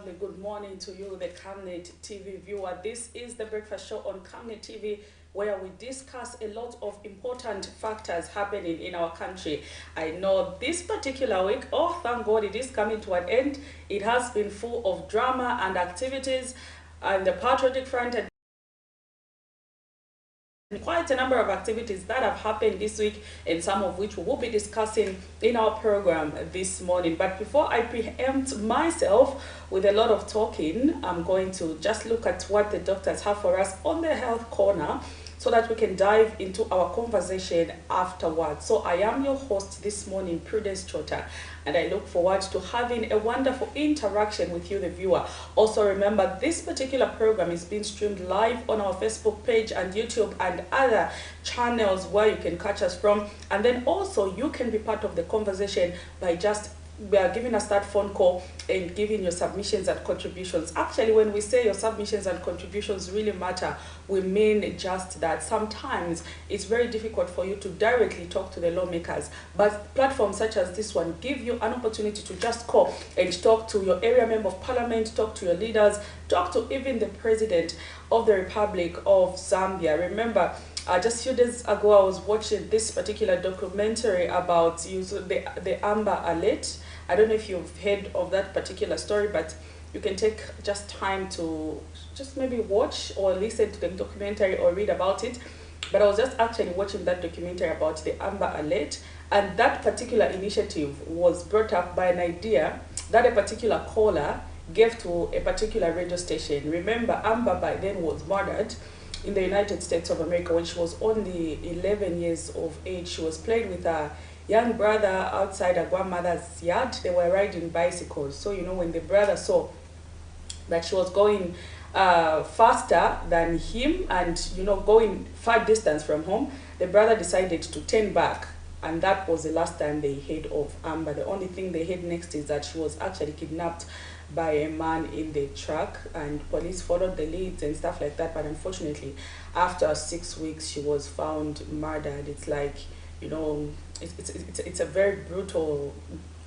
lovely good morning to you, the Camnet TV viewer. This is the breakfast show on Camnet TV, where we discuss a lot of important factors happening in our country. I know this particular week, oh thank God, it is coming to an end. It has been full of drama and activities on the patriotic front, and quite a number of activities that have happened this week, and some of which we will be discussing in our program this morning. But before I preempt myself with a lot of talking, I'm going to just look at what the doctors have for us on the health corner, so that we can dive into our conversation afterwards. So I am your host this morning, Prudence Chota, and I look forward to having a wonderful interaction with you, the viewer. Also remember, this particular program is being streamed live on our Facebook page and YouTube and other channels where you can catch us from. And then also you can be part of the conversation by just giving us that phone call and giving your submissions and contributions. Actually, when we say your submissions and contributions really matter, we mean just that. Sometimes it's very difficult for you to directly talk to the lawmakers, but platforms such as this one give you an opportunity to just call and talk to your area member of parliament, talk to your leaders, talk to even the president of the Republic of Zambia. Remember, just a few days ago, I was watching this particular documentary about the Amber Alert. I don't know if you've heard of that particular story, but you can take just time to just maybe watch or listen to the documentary or read about it. But I was just actually watching that documentary about the Amber Alert, and that particular initiative was brought up by an idea that a particular caller gave to a particular radio station. Remember, Amber by then was murdered in the United States of America when she was only 11 years of age. She was playing with her young brother outside her grandmother's yard. They were riding bicycles. So, you know, when the brother saw that she was going faster than him and, you know, going far distance from home, the brother decided to turn back. And that was the last time they heard of Amber. The only thing they heard next is that she was actually kidnapped by a man in the truck, and police followed the leads and stuff like that. But unfortunately, after 6 weeks, she was found murdered. It's like, you know, it's a very brutal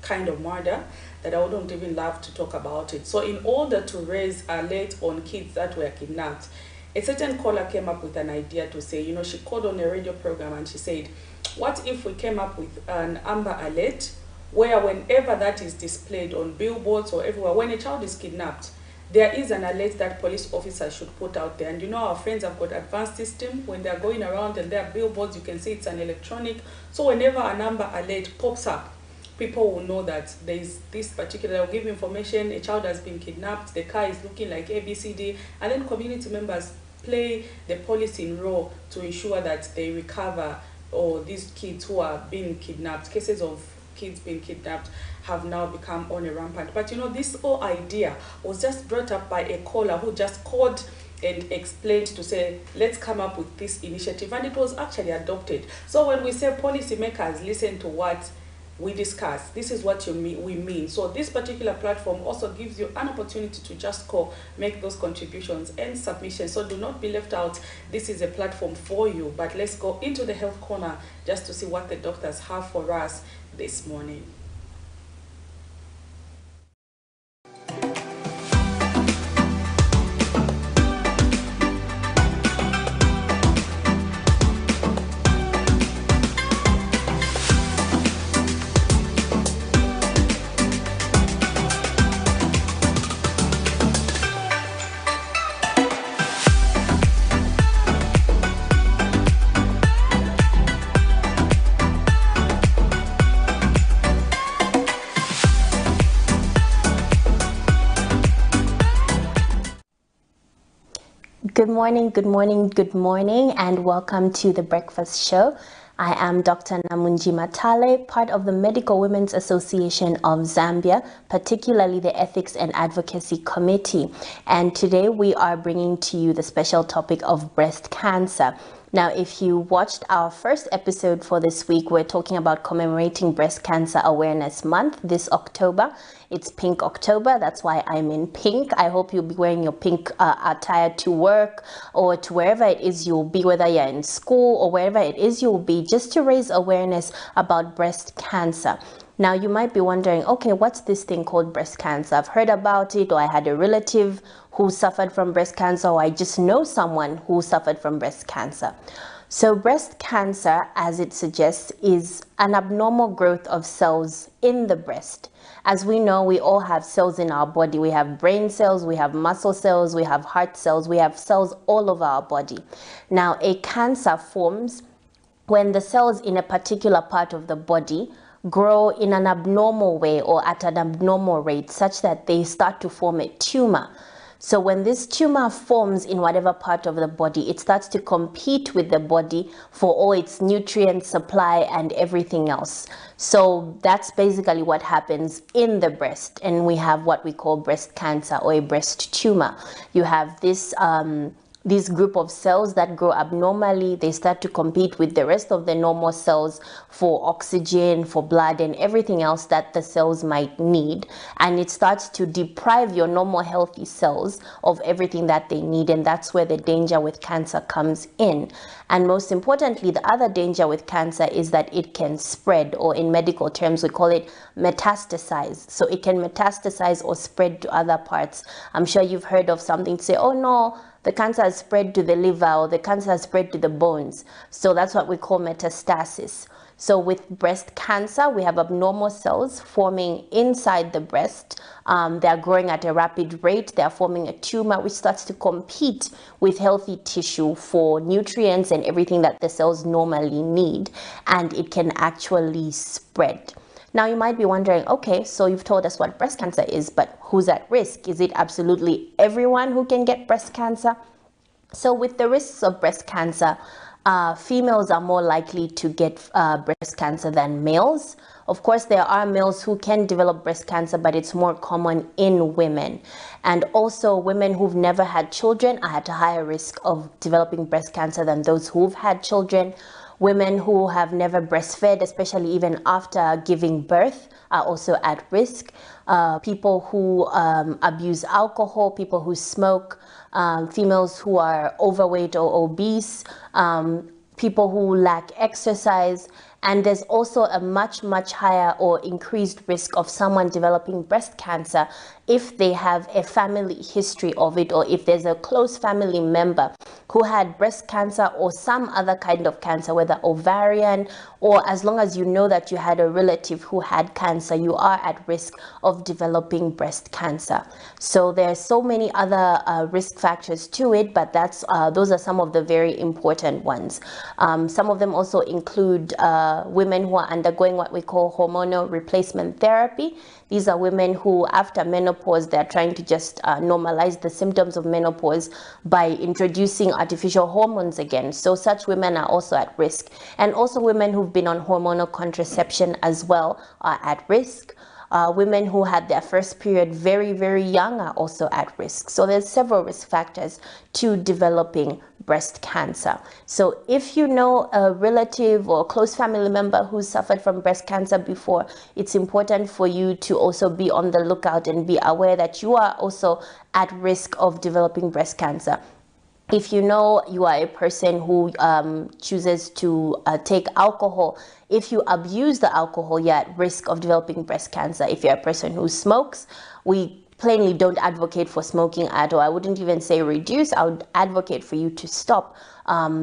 kind of murder that I wouldn't even love to talk about it. So in order to raise alert on kids that were kidnapped, a certain caller came up with an idea to say, you know, she called on a radio program and she said, what if we came up with an Amber Alert, where whenever that is displayed on billboards or everywhere, when a child is kidnapped, there is an alert that police officers should put out there. And you know, our friends have got advanced system. When they're going around and there are billboards, you can see it's an electronic. So whenever an Amber Alert pops up, people will know that there is this particular, they'll give information, a child has been kidnapped, the car is looking like ABCD, and then community members play the police in role to ensure that they recover, or these kids who are being kidnapped. Cases of kids being kidnapped have now become on a rampant. But you know, this whole idea was just brought up by a caller who just called and explained to say, let's come up with this initiative, and it was actually adopted. So when we say policymakers listen to what we discuss, this is what we mean. So this particular platform also gives you an opportunity to just call, make those contributions and submissions. So do not be left out. This is a platform for you. But let's go into the health corner just to see what the doctors have for us this morning. Good morning, good morning, good morning, and welcome to the Breakfast Show. I am Dr. Namunji Matale, part of the Medical Women's Association of Zambia, particularly the Ethics and Advocacy Committee. And today we are bringing to you the special topic of breast cancer. Now, if you watched our first episode for this week, we're talking about commemorating Breast Cancer Awareness Month this October. It's Pink October. That's why I'm in pink. I hope you'll be wearing your pink attire to work or to wherever it is you'll be, whether you're in school or wherever it is you'll be, just to raise awareness about breast cancer. Now, you might be wondering, okay, what's this thing called breast cancer? I've heard about it, or I had a relative who suffered from breast cancer, or I just know someone who suffered from breast cancer. So breast cancer, as it suggests, is an abnormal growth of cells in the breast. As we know, we all have cells in our body. We have brain cells, we have muscle cells, we have heart cells, we have cells all over our body. Now, a cancer forms when the cells in a particular part of the body grow in an abnormal way or at an abnormal rate, such that they start to form a tumor. So when this tumor forms in whatever part of the body, it starts to compete with the body for all its nutrient supply and everything else. So that's basically what happens in the breast, and we have what we call breast cancer or a breast tumor. You have this group of cells that grow abnormally. They start to compete with the rest of the normal cells for oxygen, for blood, and everything else that the cells might need. And it starts to deprive your normal healthy cells of everything that they need. And that's where the danger with cancer comes in. And most importantly, the other danger with cancer is that it can spread, or in medical terms, we call it metastasize. So it can metastasize or spread to other parts. I'm sure you've heard of something to say, oh no, the cancer has spread to the liver, or the cancer has spread to the bones. So that's what we call metastasis. So with breast cancer, we have abnormal cells forming inside the breast. They're growing at a rapid rate. They're forming a tumor which starts to compete with healthy tissue for nutrients and everything that the cells normally need. And it can actually spread. Now, you might be wondering, okay, so you've told us what breast cancer is, but who's at risk? Is it absolutely everyone who can get breast cancer? So with the risks of breast cancer, females are more likely to get breast cancer than males. Of course, there are males who can develop breast cancer, but it's more common in women. And also, women who've never had children are at a higher risk of developing breast cancer than those who've had children. Women who have never breastfed, especially even after giving birth, are also at risk. People who abuse alcohol, people who smoke, females who are overweight or obese, people who lack exercise. And there's also a much, much higher or increased risk of someone developing breast cancer if they have a family history of it, or if there's a close family member who had breast cancer or some other kind of cancer, whether ovarian, or as long as you know that you had a relative who had cancer, you are at risk of developing breast cancer. So there's so many other risk factors to it, but those are some of the very important ones. Some of them also include women who are undergoing what we call hormonal replacement therapy. These are women who, after menopause, they're trying to just normalize the symptoms of menopause by introducing artificial hormones again. So such women are also at risk. And also women who've been on hormonal contraception as well are at risk. Women who had their first period very, very young are also at risk. So there's several risk factors to developing breast cancer. So if you know a relative or a close family member who suffered from breast cancer before, it's important for you to also be on the lookout and be aware that you are also at risk of developing breast cancer. If you know you are a person who chooses to take alcohol, if you abuse the alcohol, you're at risk of developing breast cancer. If you're a person who smokes, we plainly don't advocate for smoking at all. I wouldn't even say reduce. I would advocate for you to stop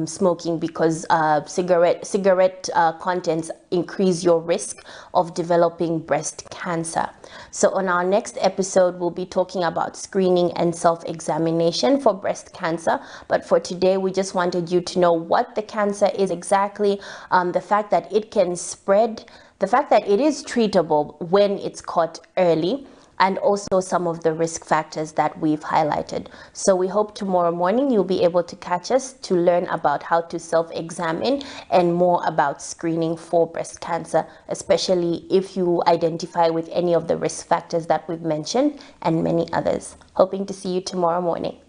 smoking, because cigarette contents increase your risk of developing breast cancer. So on our next episode, we'll be talking about screening and self-examination for breast cancer. But for today, we just wanted you to know what the cancer is exactly, the fact that it can spread, the fact that it is treatable when it's caught early, and also some of the risk factors that we've highlighted. So we hope tomorrow morning you'll be able to catch us to learn about how to self-examine and more about screening for breast cancer, especially if you identify with any of the risk factors that we've mentioned and many others. Hoping to see you tomorrow morning.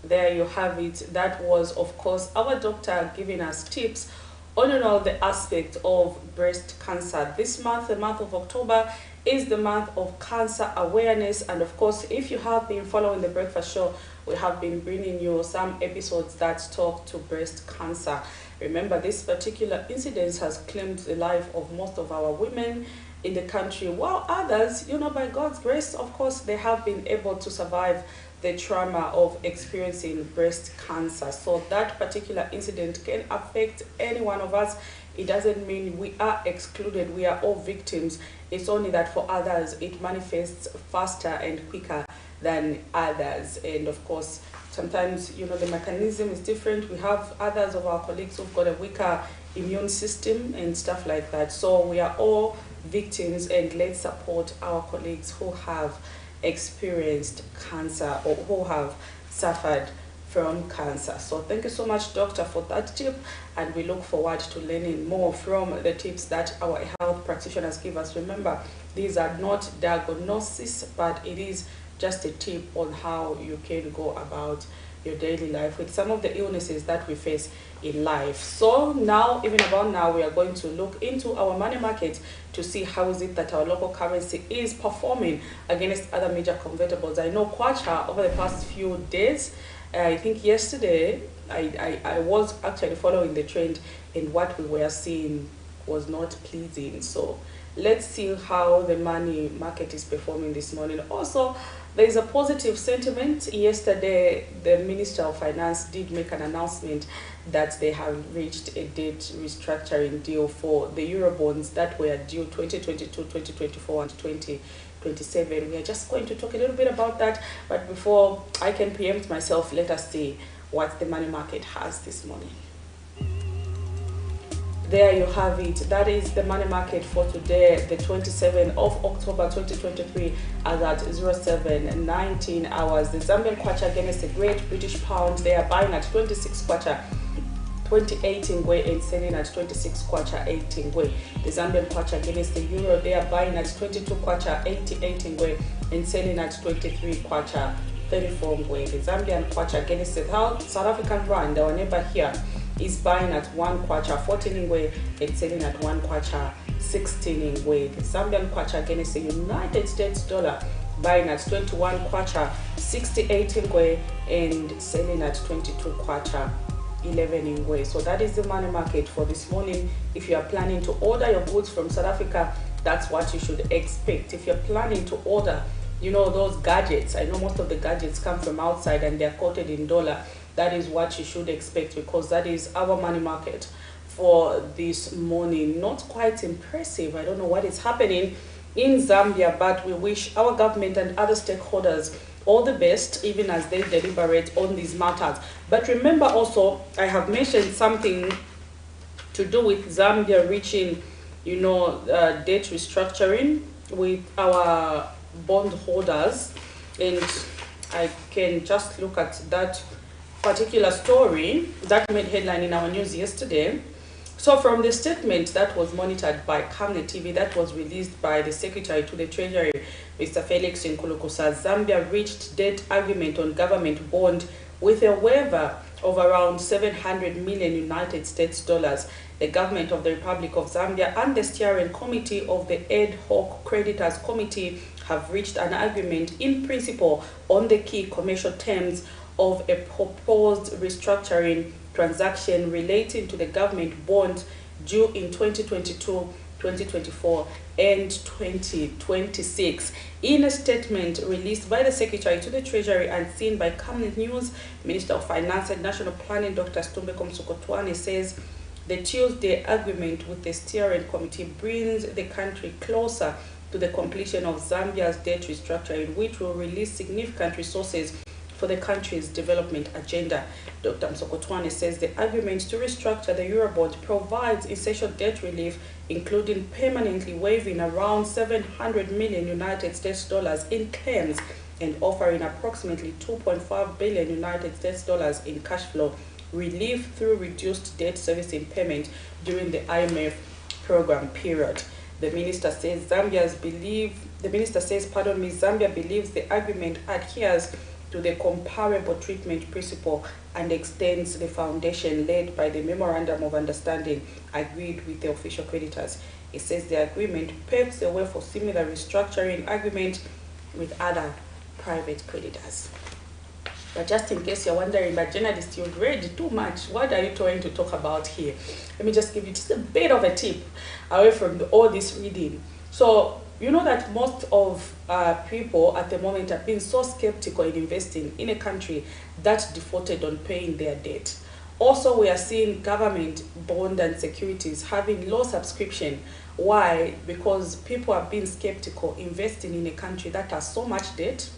there you have it. That was, of course, our doctor giving us tips on and all the aspects of breast cancer. This month, the month of October, is the month of cancer awareness. And of course, if you have been following the breakfast show, we have been bringing you some episodes that talk to breast cancer. Remember, this particular incident has claimed the life of most of our women in the country, while others, by God's grace, of course, they have been able to survive the trauma of experiencing breast cancer. So that particular incident can affect any one of us. It doesn't mean we are excluded. We are all victims. It's only that for others, it manifests faster and quicker than others. And of course, sometimes, the mechanism is different. We have others of our colleagues who've got a weaker immune system and stuff like that. So we are all victims, and let's support our colleagues who have experienced cancer or who have suffered from cancer. So thank you so much, doctor, for that tip, and we look forward to learning more from the tips that our health practitioners give us. Remember, these are not diagnosis, but it is just a tip on how you can go about your daily life with some of the illnesses that we face in life. So now, even about now, we are going to look into our money market to see how is it that our local currency is performing against other major convertibles. I know Kwacha over the past few days, I think yesterday, I was actually following the trend, and what we were seeing was not pleasing. So let's see how the money market is performing this morning. Also, there is a positive sentiment. Yesterday, the Minister of Finance did make an announcement that they have reached a debt restructuring deal for the Eurobonds that were due 2022, 2024, and 2027. We are just going to talk a little bit about that. But before I can preempt myself, let us see what the money market has this morning. There you have it. That is the money market for today, the 27th of October 2023, as at 07:19 hours. The Zambian kwacha against the Great British Pound, they are buying at 26 kwacha 28 ingwe and selling at 26 kwacha 8 ingwe. The Zambian kwacha against the euro, they are buying at 22 kwacha 88 ingwe and selling at 23 kwacha 34 ingwe. The Zambian kwacha against the South African rand, our neighbor here, is buying at 1 kwacha 14 ingwe and selling at 1 kwacha 16 ingwe. The Zambian kwacha against the United States dollar, buying at 21 kwacha 68 ingwe and selling at 22 kwacha 11 ingwe. So that is the money market for this morning. If you are planning to order your goods from South Africa, that's what you should expect. If you're planning to order, those gadgets, I know most of the gadgets come from outside and they're quoted in dollar. That is what you should expect, because that is our money market for this morning. Not quite impressive. I don't know what is happening in Zambia, but we wish our government and other stakeholders all the best, even as they deliberate on these matters. But remember also, I have mentioned something to do with Zambia reaching, debt restructuring with our bondholders. And I can just look at that particular story that made headline in our news yesterday. So from the statement that was monitored by Camnet TV, that was released by the Secretary to the Treasury, Mr. Felix Nkulukusa, Zambia reached debt agreement on government bond with a waiver of around 700 million United States dollars. The government of the Republic of Zambia and the steering committee of the Ad Hoc Creditors Committee have reached an agreement in principle on the key commercial terms of a proposed restructuring transaction relating to the government bond due in 2022, 2024, and 2026. In a statement released by the Secretary to the Treasury and seen by Camnet News, Minister of Finance and National Planning, Dr. Stumbeko Msokotwane, says the Tuesday agreement with the steering committee brings the country closer to the completion of Zambia's debt restructuring, which will release significant resources for the country's development agenda. Dr. Msokotwane says the agreement to restructure the Eurobond provides essential debt relief, including permanently waiving around 700 million United States dollars in claims and offering approximately 2.5 billion United States dollars in cash flow relief through reduced debt servicing payment during the IMF program period. The minister says Zambia believes the agreement adheres to the comparable treatment principle and extends the foundation laid by the Memorandum of Understanding agreed with the official creditors. It says the agreement paves the way for similar restructuring agreement with other private creditors. But just in case you're wondering, but journalists, you've read too much. What are you trying to talk about here? Let me just give you just a bit of a tip away from all this reading. So, you know that most of people at the moment have been so skeptical in investing in a country that defaulted on paying their debt. Also, we are seeing government bond and securities having low subscription. Why? Because people have been skeptical investing in a country that has so much debt,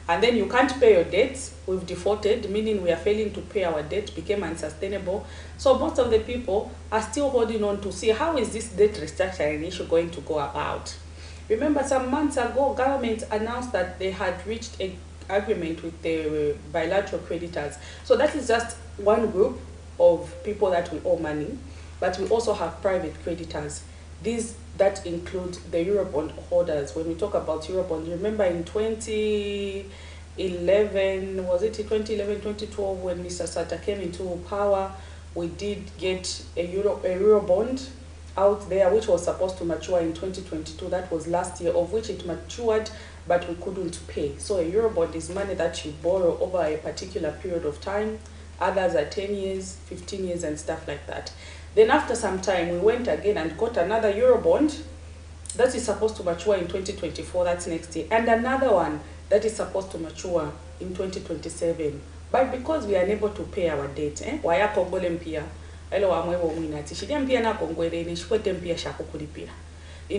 and then you can't pay your debts. We've defaulted, meaning we are failing to pay our debt, became unsustainable. So most of the people are still holding on to see how is this debt restructuring issue going to go about. Remember, some months ago, government announced that they had reached an agreement with the bilateral creditors. So that is just one group of people that we owe money, but we also have private creditors. That include the Eurobond holders. When we talk about Eurobond, remember in 2011, was it 2011, 2012, when Mr. Sata came into power, we did get a Eurobond out there, which was supposed to mature in 2022. That was last year, of which it matured, but we couldn't pay. So a Eurobond is money that you borrow over a particular period of time. Others are 10 years, 15 years, and stuff like that. Then after some time, we went again and got another Eurobond that is supposed to mature in 2024, that's next year, and another one that is supposed to mature in 2027. But because we are unable to pay our debt, in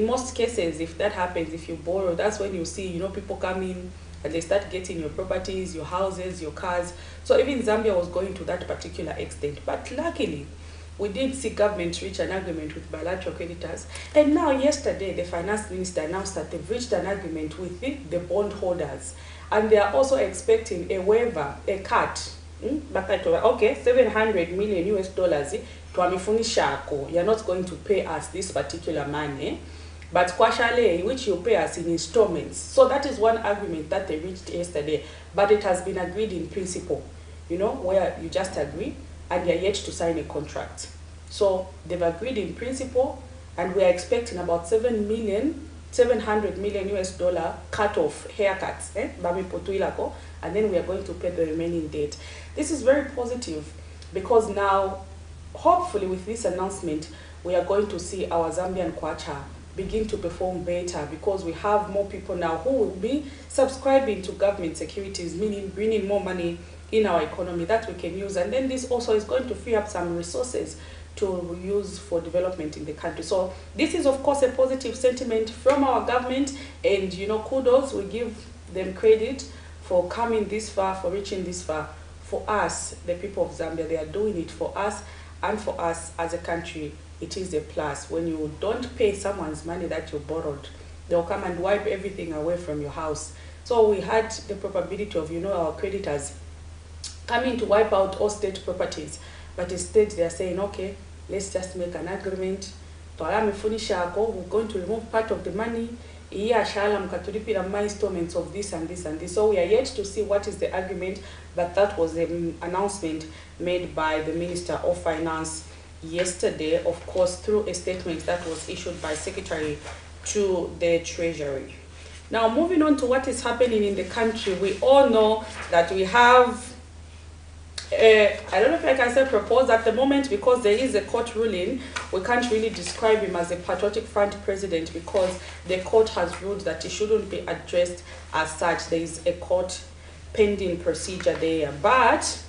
most cases, if that happens, if you borrow, that's when you see, people come in and they start getting your properties, your houses, your cars. So even Zambia was going to that particular extent. But luckily, we did see government reach an agreement with bilateral creditors. And now yesterday, the finance minister announced that they've reached an agreement with the bond holders. And they are also expecting a waiver, a cut. Okay, 700 million US dollars. You're not going to pay us this particular money, but kwashale, which you pay us in installments. So that is one agreement that they reached yesterday, but it has been agreed in principle, where you just agree and you're yet to sign a contract. So they've agreed in principle, and we are expecting about 700 million US dollar cut off haircuts, and then we are going to pay the remaining debt. This is very positive, because now, hopefully with this announcement, we are going to see our Zambian kwacha begin to perform better, because we have more people now who will be subscribing to government securities, meaning bringing more money in our economy that we can use. And then this also is going to free up some resources to use for development in the country. So this is, of course, a positive sentiment from our government, and kudos, we give them credit for coming this far, for reaching this far. For us, the people of Zambia, they are doing it for us, and for us as a country, it is a plus. When you don't pay someone's money that you borrowed, they'll come and wipe everything away from your house. So we had the probability of, our creditors coming to wipe out all state properties, but instead they are saying, okay, let's just make an agreement. We're going to remove part of the money. My installments of this and this and this. So we are yet to see what is the agreement, but that was an announcement made by the Minister of Finance yesterday, of course, through a statement that was issued by Secretary to the Treasury. Now, moving on to what is happening in the country, we all know that we have I don't know if I can say proposed at the moment, because there is a court ruling. We can't really describe him as a Patriotic Front president, because the court has ruled that he shouldn't be addressed as such. There is a court pending procedure there. But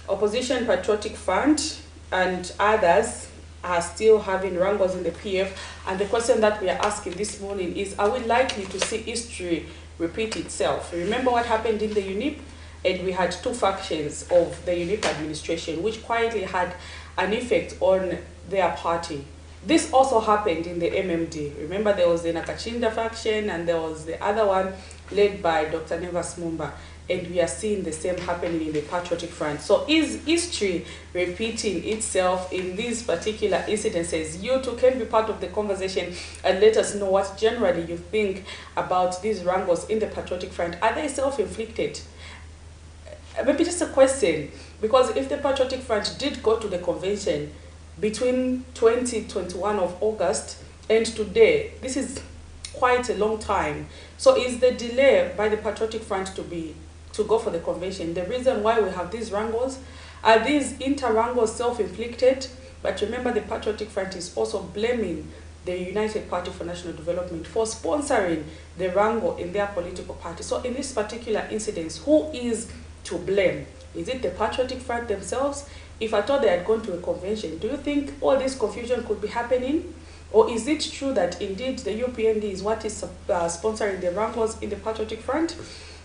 Opposition Patriotic Front and others are still having wrangles in the PF. And the question that we are asking this morning is, are we likely to see history repeat itself? Remember what happened in the UNIP? And we had two factions of the UNIP administration, which quietly had an effect on their party. This also happened in the MMD. Remember, there was the Nakachinda faction, and there was the other one led by Dr. Nevas Mumba. And we are seeing the same happening in the Patriotic Front. So is history repeating itself in these particular incidences? You too can be part of the conversation and let us know what generally you think about these wrangles in the Patriotic Front. Are they self-inflicted? maybe just a question, because if the Patriotic Front did go to the convention between 2021 of August and today, this is quite a long time. So is the delay by the Patriotic Front to go for the convention the reason why we have these wrangles? Are these inter-wrangles self-inflicted? But remember, the Patriotic Front is also blaming the United Party for National Development for sponsoring the wrangle in their political party. So in this particular incident, who is to blame? Is it the Patriotic Front themselves? If I thought they had gone to a convention, do you think all this confusion could be happening? Or is it true that indeed the UPND is what is sponsoring the wrangles in the Patriotic Front?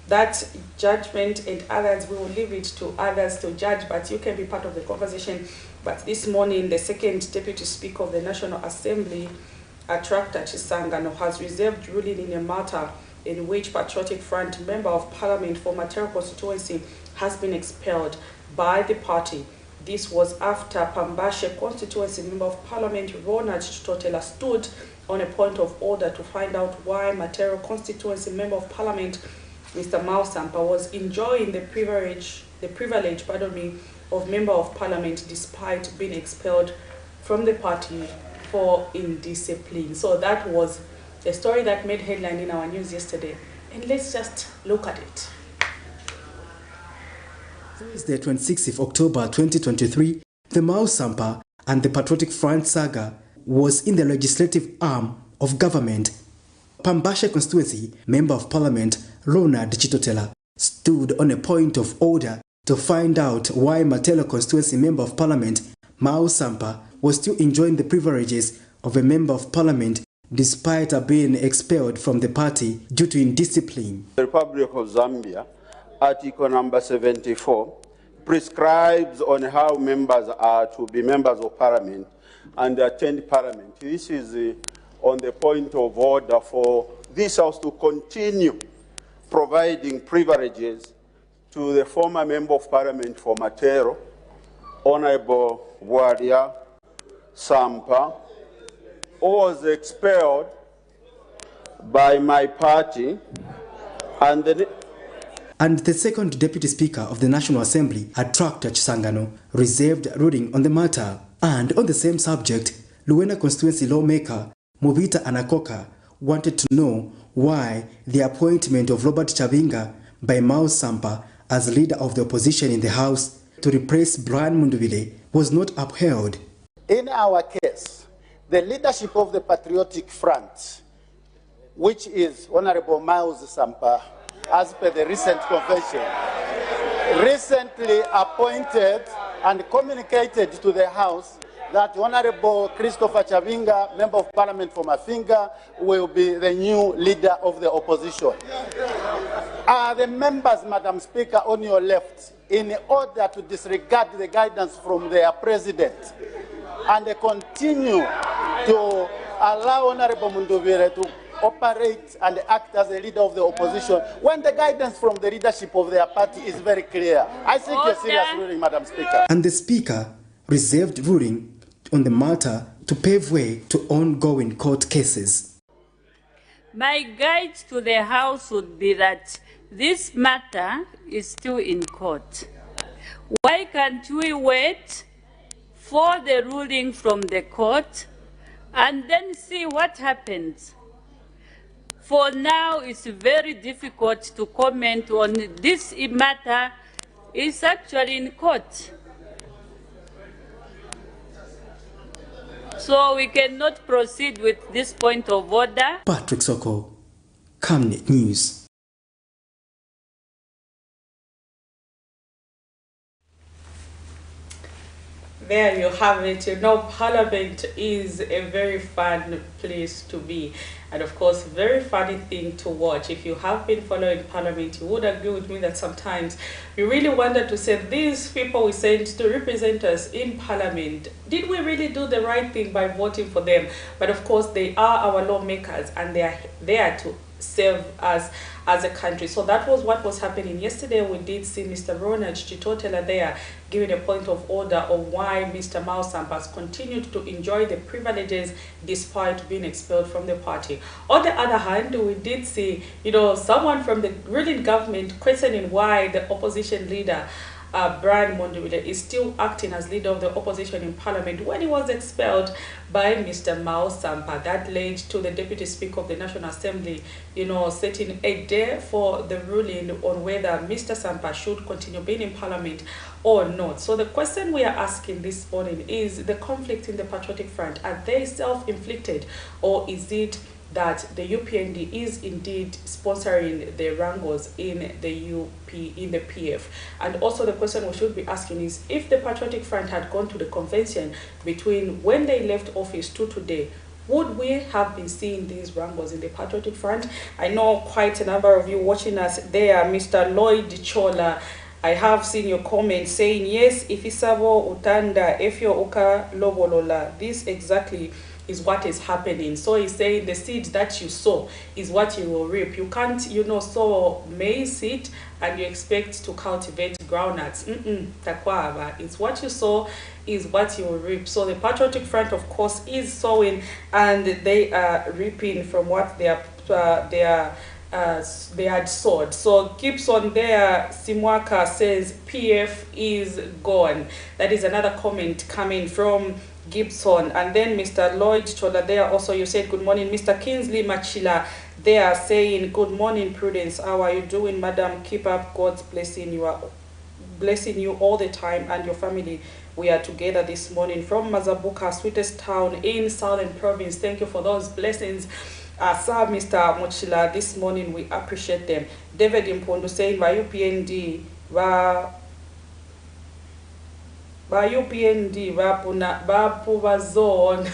That judgment and others, we will leave it to others to judge, but you can be part of the conversation. But this morning, the second Deputy Speaker of the National Assembly, Attractor Chisangano, has reserved ruling in a matter in which Patriotic Front Member of Parliament for Matero constituency has been expelled by the party. This was after Pambashe constituency Member of Parliament Ronald Chitotela stood on a point of order to find out why Matero constituency Member of Parliament Mr. Mao Sampa was enjoying the privilege of Member of Parliament despite being expelled from the party for indiscipline. So that was a story that made headline in our news yesterday. And let's just look at it. Thursday, 26th of October 2023, the Mao Sampa and the Patriotic Front saga was in the legislative arm of government. Pambashe constituency Member of Parliament Ronald Chitotela stood on a point of order to find out why Matelo constituency Member of Parliament Mao Sampa was still enjoying the privileges of a Member of Parliament despite being expelled from the party due to indiscipline. The Republic of Zambia, Article number 74, prescribes on how members are to be members of Parliament and attend Parliament. This is on the point of order for this House to continue providing privileges to the former Member of Parliament for Matero, Honorable Wadia Sampa, who was expelled by my party, and the second Deputy Speaker of the National Assembly, Attractor Chisangano, reserved ruling on the matter. And on the same subject, Luena constituency lawmaker Mubita Anakoka wanted to know why the appointment of Robert Chavinga by Mao Sampa as leader of the opposition in the House to replace Brian Mundubile was not upheld. In our case, the leadership of the Patriotic Front, which is Honorable Mao Sampa, as per the recent convention, recently appointed and communicated to the House that Honorable Christopher Chavinga, Member of Parliament for Mafinga, will be the new leader of the opposition. Are the members, Madam Speaker, on your left, in order to disregard the guidance from their president and continue to allow Honorable Mundubire to operate and act as a leader of the opposition when the guidance from the leadership of their party is very clear? I seek your serious ruling, Madam Speaker. And the Speaker reserved ruling on the matter to pave way to ongoing court cases. My guide to the House would be that this matter is still in court. Why can't we wait for the ruling from the court and then see what happens? For now, it's very difficult to comment on this matter. It's actually in court. So we cannot proceed with this point of order. Patrick Soko, Camnet News. There you have it. You know, Parliament is a very fun place to be. And of course, very funny thing to watch. If you have been following Parliament, you would agree with me that sometimes you really wonder to say, these people we sent to represent us in Parliament, did we really do the right thing by voting for them? But of course, they are our lawmakers and they are there to serve us as a country. So that was what was happening yesterday. We did see Mr. Ronald Chitotela there giving a point of order of why Mr. Mao Sampa has continued to enjoy the privileges despite being expelled from the party. On the other hand, we did see, someone from the ruling government questioning why the opposition leader Brian Mondubile is still acting as leader of the opposition in parliament when he was expelled by Mr. Mao Sampa. That led to the Deputy Speaker of the National Assembly, setting a day for the ruling on whether Mr. Sampa should continue being in parliament or not. So the question we are asking this morning is the conflict in the Patriotic Front, are they self-inflicted, or is it that the UPND is indeed sponsoring the wrangles in the in the PF? And also the question we should be asking is, if the Patriotic Front had gone to the convention between when they left office to today, would we have been seeing these wrangles in the Patriotic Front? I know quite a number of you watching us there. Mr. Lloyd Chola, I have seen your comment saying, yes, ifisabo utanda efyo uka lobolola. This exactly is what is happening. So he's saying the seed that you sow is what you will reap. You can't, sow maize seed and you expect to cultivate groundnuts. Takwaba. It's what you sow is what you will reap. So the Patriotic Front, of course, is sowing and they are reaping from what they had sowed. So Gibson there, Simwaka says PF is gone. That is another comment coming from Gibson. And then Mr. Lloyd Chola there also, you said good morning. Mr. Kingsley Machila there saying good morning Prudence, how are you doing, madam? Keep up, God's blessing you all the time and your family. We are together this morning from Mazabuka, sweetest town in Southern Province. Thank you for those blessings, sir. Mr. Mochila, this morning we appreciate them. David Impondo saying by UPND zone.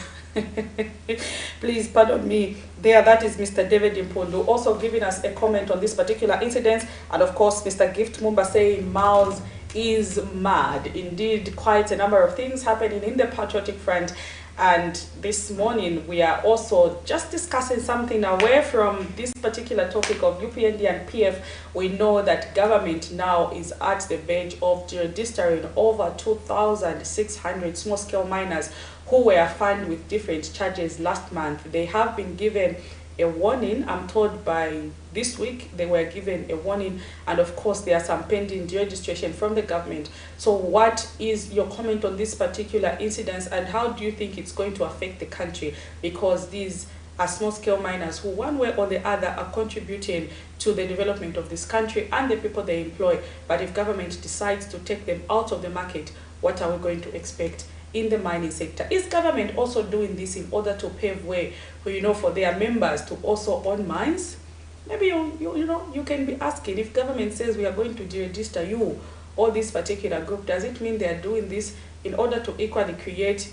Please pardon me there. That is Mr. David Impondo also giving us a comment on this particular incident. And of course Mr. Gift Mumba saying Miles is mad. Indeed, quite a number of things happening in the Patriotic Front. And this morning we are also just discussing something away from this particular topic of UPND and PF. We know that government now is at the verge of registering over 2,600 small-scale miners who were fined with different charges last month. They have been given a warning. I'm told by this week they were given a warning, and of course there are some pending deregistration from the government. So what is your comment on this particular incident, and how do you think it's going to affect the country? Because these are small-scale miners who one way or the other are contributing to the development of this country and the people they employ. But if government decides to take them out of the market, what are we going to expect in the mining sector? Is government also doing this in order to pave way for, for their members to also own mines? Maybe you can be asking, if government says we are going to deregister you or this particular group, does it mean they are doing this in order to equally create,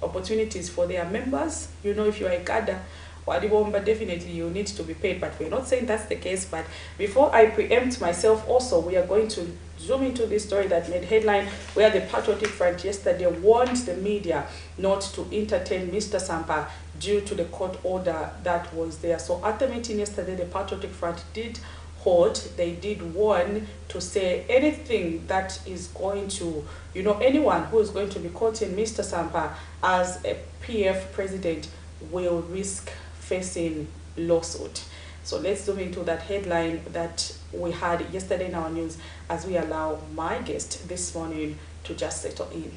opportunities for their members? If you are a cadre, definitely you need to be paid, but we're not saying that's the case. But before I preempt myself also, we are going to zoom into this story that made headline, where the Patriotic Front yesterday warned the media not to entertain Mr. Sampa due to the court order that was there. So at the meeting yesterday, the Patriotic Front did hold, they did warn to say anything that is going to, anyone who is going to be quoting Mr. Sampa as a PF president will risk facing lawsuit. So let's zoom into that headline that we had yesterday in our news as we allow my guest this morning to just settle in.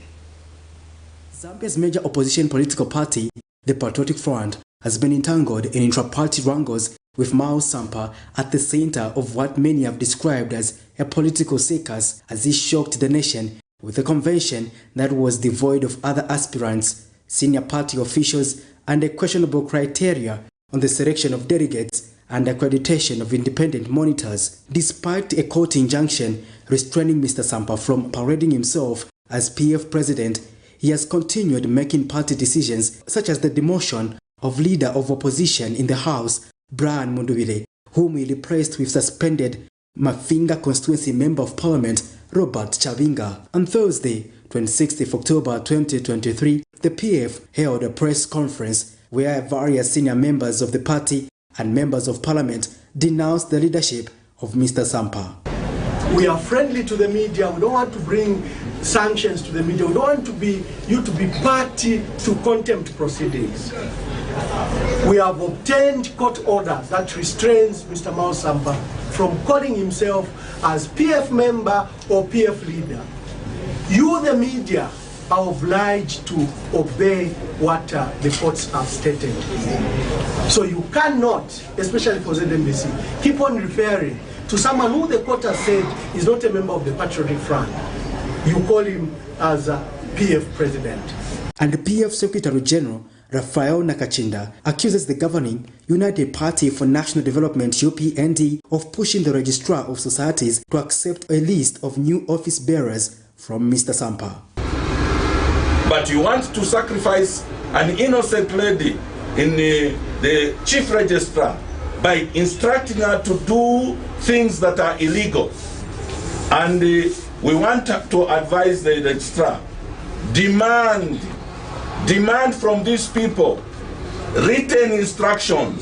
Zambia's major opposition political party, the Patriotic Front, has been entangled in intra-party wrangles with Mao Sampa at the center of what many have described as a political circus, as he shocked the nation with a convention that was devoid of other aspirants, senior party officials, and a questionable criteria on the selection of delegates and accreditation of independent monitors. Despite a court injunction restraining Mr. Sampa from parading himself as PF president, he has continued making party decisions such as the demotion of leader of opposition in the House, Brian Mondubile, whom he replaced with suspended Mafinga constituency member of parliament, Robert Chavinga. On Thursday, 26th of October 2023, the PF held a press conference where various senior members of the party and members of parliament denounced the leadership of Mr. Sampa. We are friendly to the media. We don't want to bring sanctions to the media. We don't want you to be party to contempt proceedings. We have obtained court orders that restrains Mr. Mao Sampa from calling himself as PF member or PF leader. You, the media, are obliged to obey what the courts have stated. So you cannot, especially for ZAMBIA'S, keep on referring to someone who the court has said is not a member of the Patriotic Front. You call him as a PF president. And the PF Secretary General, Raphael Nakachinda, accuses the governing United Party for National Development UPND of pushing the Registrar of Societies to accept a list of new office bearers from Mr. Sampa. But you want to sacrifice an innocent lady in the chief registrar by instructing her to do things that are illegal. And we want to advise the registrar, demand from these people written instructions.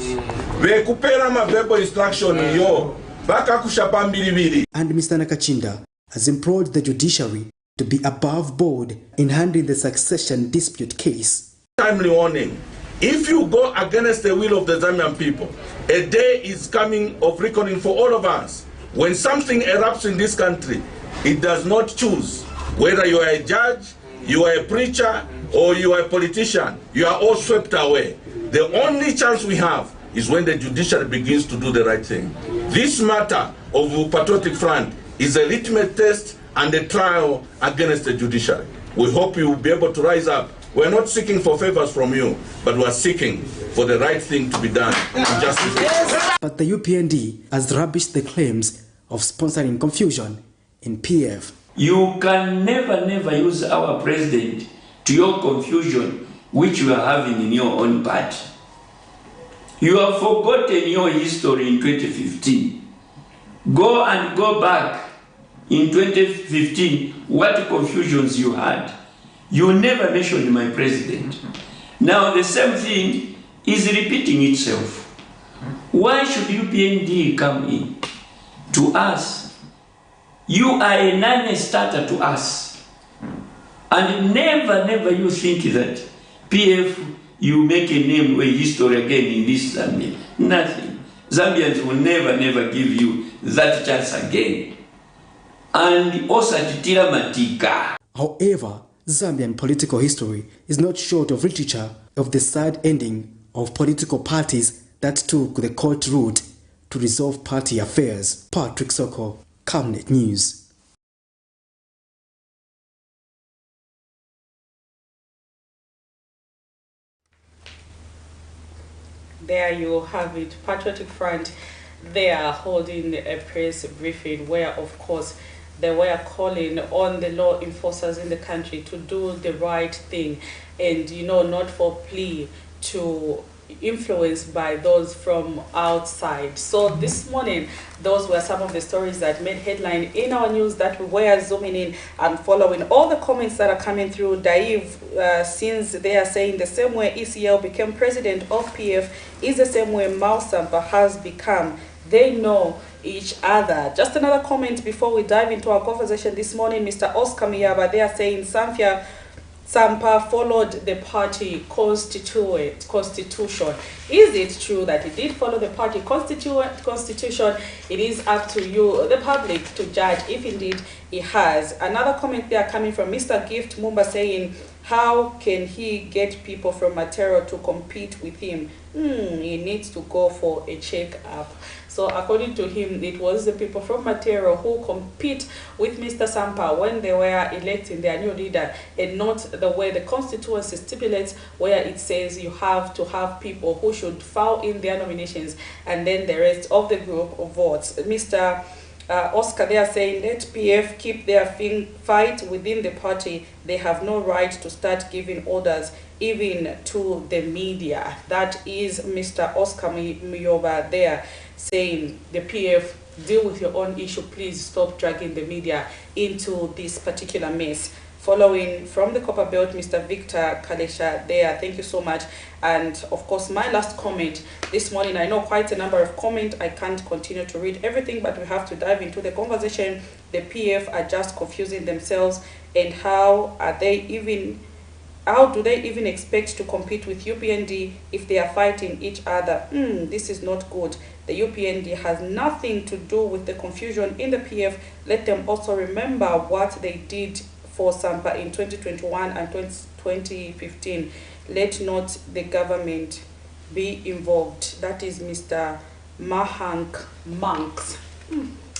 Vekupera mabebo instruction yo baka kushapa mbilibili. And Mr. Nakachinda has implored the judiciary to be above board in handling the succession dispute case. Timely warning. If you go against the will of the Zambian people, a day is coming of reckoning for all of us. When something erupts in this country, it does not choose whether you are a judge, you are a preacher, or you are a politician. You are all swept away. The only chance we have is when the judiciary begins to do the right thing. This matter of the Patriotic Front is a litmus test and a trial against the judiciary. We hope you will be able to rise up. We're not seeking for favors from you, but we're seeking for the right thing to be done and justice. But the UPND has rubbished the claims of sponsoring confusion in PF. You can never use our president to your confusion which you are having in your own party. You have forgotten your history in 2015. Go back in 2015 what confusions you had. You never mentioned my president. Now the same thing is repeating itself. Why should UPND come in to us? You are a non-starter to us. And never you think that PF, you make a name, a history again in this Zambia. Nothing. Zambians will never give you that chance again. And also titira matika. However, Zambian political history is not short of literature of the sad ending of political parties that took the court route to resolve party affairs. Patrick Soko, Camnet News. There you have it. Patriotic Front, they are holding a press briefing where, of course, they were calling on the law enforcers in the country to do the right thing and, not for plea to influence by those from outside. So this morning, those were some of the stories that made headline in our news that we were zooming in and following. All the comments that are coming through, Daiv, since they are saying the same way ECL became president of PF is the same way Mao Sampa has become. They know each other. Just another comment before we dive into our conversation this morning. Mr. Oscar Miyaba, they are saying Sampa followed the party constitution. Is it true that he did follow the party constitution? It is up to you, the public, to judge if indeed he has. Another comment there coming from Mr. Gift Mumba saying, how can he get people from Matero to compete with him? He needs to go for a check-up. So according to him, it was the people from Matero who compete with Mr. Sampa when they were electing their new leader, and not the way the constituency stipulates, where it says you have to have people who should file in their nominations and then the rest of the group votes. Mr. Oscar, they are saying, let PF keep their fight within the party. They have no right to start giving orders even to the media. That is Mr. Oscar Miyoba there saying, the PF, deal with your own issue. Please stop dragging the media into this particular mess. Following from the Copper Belt, Mr. Victor Kalesha there. Thank you so much. And of course, my last comment this morning, I know quite a number of comments. I can't continue to read everything, but we have to dive into the conversation. The PF are just confusing themselves, and how do they even expect to compete with UPND if they are fighting each other? This is not good. The UPND has nothing to do with the confusion in the PF. Let them also remember what they did for Sampa in 2021 and 2015. Let not the government be involved. That is Mr. Mahank Monks.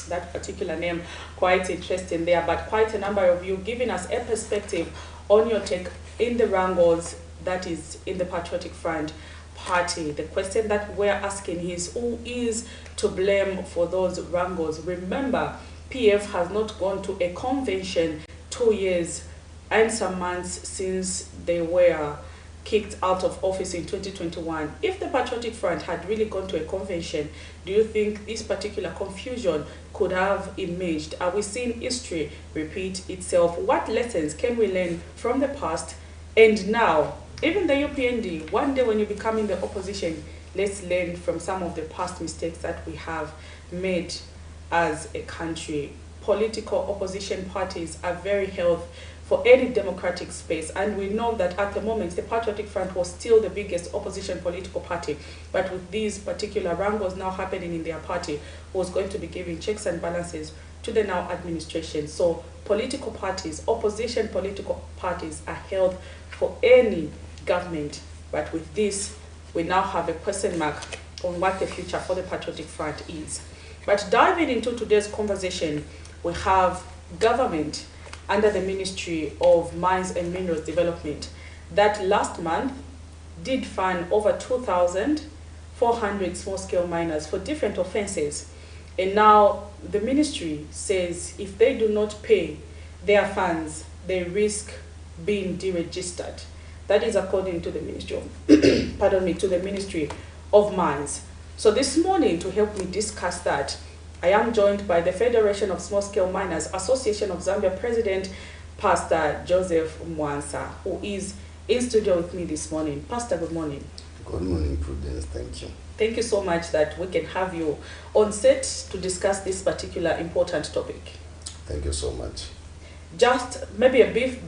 That particular name, quite interesting there, but quite a number of you giving us a perspective on your take in the wrangles that is in the Patriotic Front Party. The question that we're asking is, who is to blame for those wrangles? Remember, PF has not gone to a convention 2 years and some months since they were kicked out of office in 2021. If the Patriotic Front had really gone to a convention, do you think this particular confusion could have emerged? Are we seeing history repeat itself? What lessons can we learn from the past and now? Even the UPND, one day when you become in the opposition, let's learn from some of the past mistakes that we have made as a country. Political opposition parties are very healthy for any democratic space, and we know that at the moment the Patriotic Front was still the biggest opposition political party, but with these particular wrangles now happening in their party, was going to be giving checks and balances to the now administration. So political parties, opposition political parties are held for any government, but with this we now have a question mark on what the future for the Patriotic Front is. But diving into today's conversation, we have government under the Ministry of Mines and Minerals Development that last month did fine over 2,400 small-scale miners for different offenses. And now the ministry says if they do not pay their funds, they risk being deregistered. That is according to the Ministry of, to the Ministry of Mines. So this morning, to help me discuss that, I am joined by the Federation of Small-Scale Miners Association of Zambia President, Pastor Joseph Mwansa, who is in studio with me this morning. Pastor, good morning. Good morning, Prudence. Thank you. Thank you so much that we can have you on set to discuss this particular important topic. Thank you so much. Just maybe a brief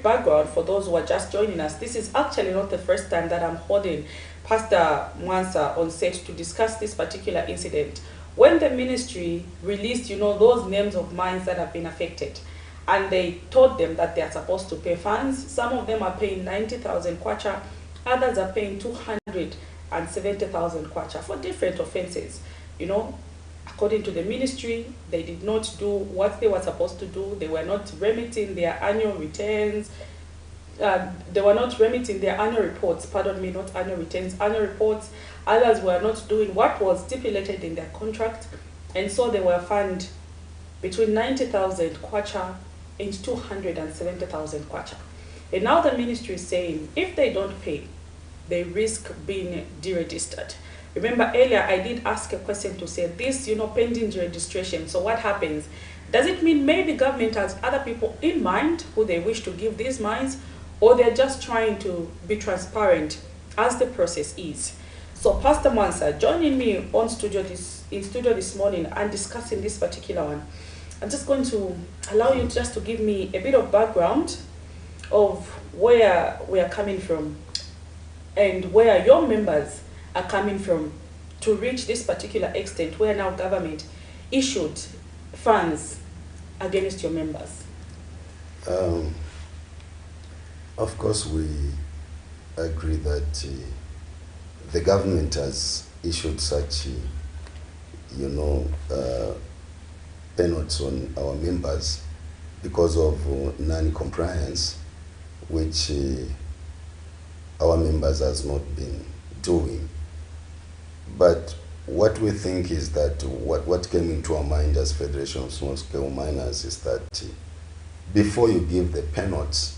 background for those who are just joining us. This is actually not the first time that I'm holding Pastor Mwansa on set to discuss this particular incident. When the ministry released, those names of mines that have been affected, and they told them that they are supposed to pay fines, some of them are paying 90,000 kwacha, others are paying 270,000 kwacha for different offenses. According to the ministry, they did not do what they were supposed to do. They were not remitting their annual returns. They were not remitting their annual reports, not annual returns, annual reports. Others were not doing what was stipulated in their contract, and so they were fined between 90,000 kwacha and 270,000 kwacha. And now the ministry is saying if they don't pay, they risk being deregistered. Remember earlier I did ask a question to say this, pending deregistration. So what happens? Does it mean maybe government has other people in mind who they wish to give these mines, or they're just trying to be transparent as the process is? So Pastor Mwansa joining me in studio this morning and discussing this particular one. I'm just going to allow you just to give me a bit of background of where we are coming from and where your members are coming from to reach this particular extent where now government issued funds against your members. Of course, we agree that the government has issued such, penalties on our members because of non-compliance, which our members has not been doing. But what we think is that what came into our mind as Federation of Small-Scale Miners is that before you give the penalties,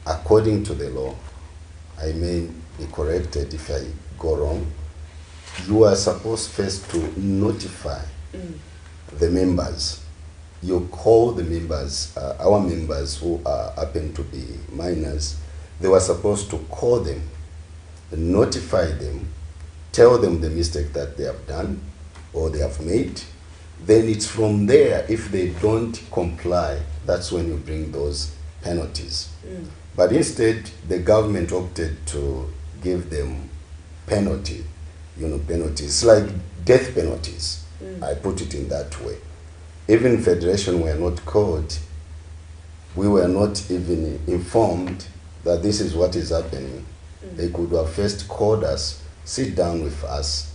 according to the law, I may be corrected if I go wrong, you are supposed first to notify the members you call the members, our members who happen to be minors, they were supposed to call them, notify them, tell them the mistake that they have done or they have made. Then it's from there, if they don't comply, that's when you bring those penalties. But instead, the government opted to give them penalty, penalties, like death penalties. I put it in that way. Even Federation were not called. We were not even informed that this is what is happening. They could have first called us, sit down with us,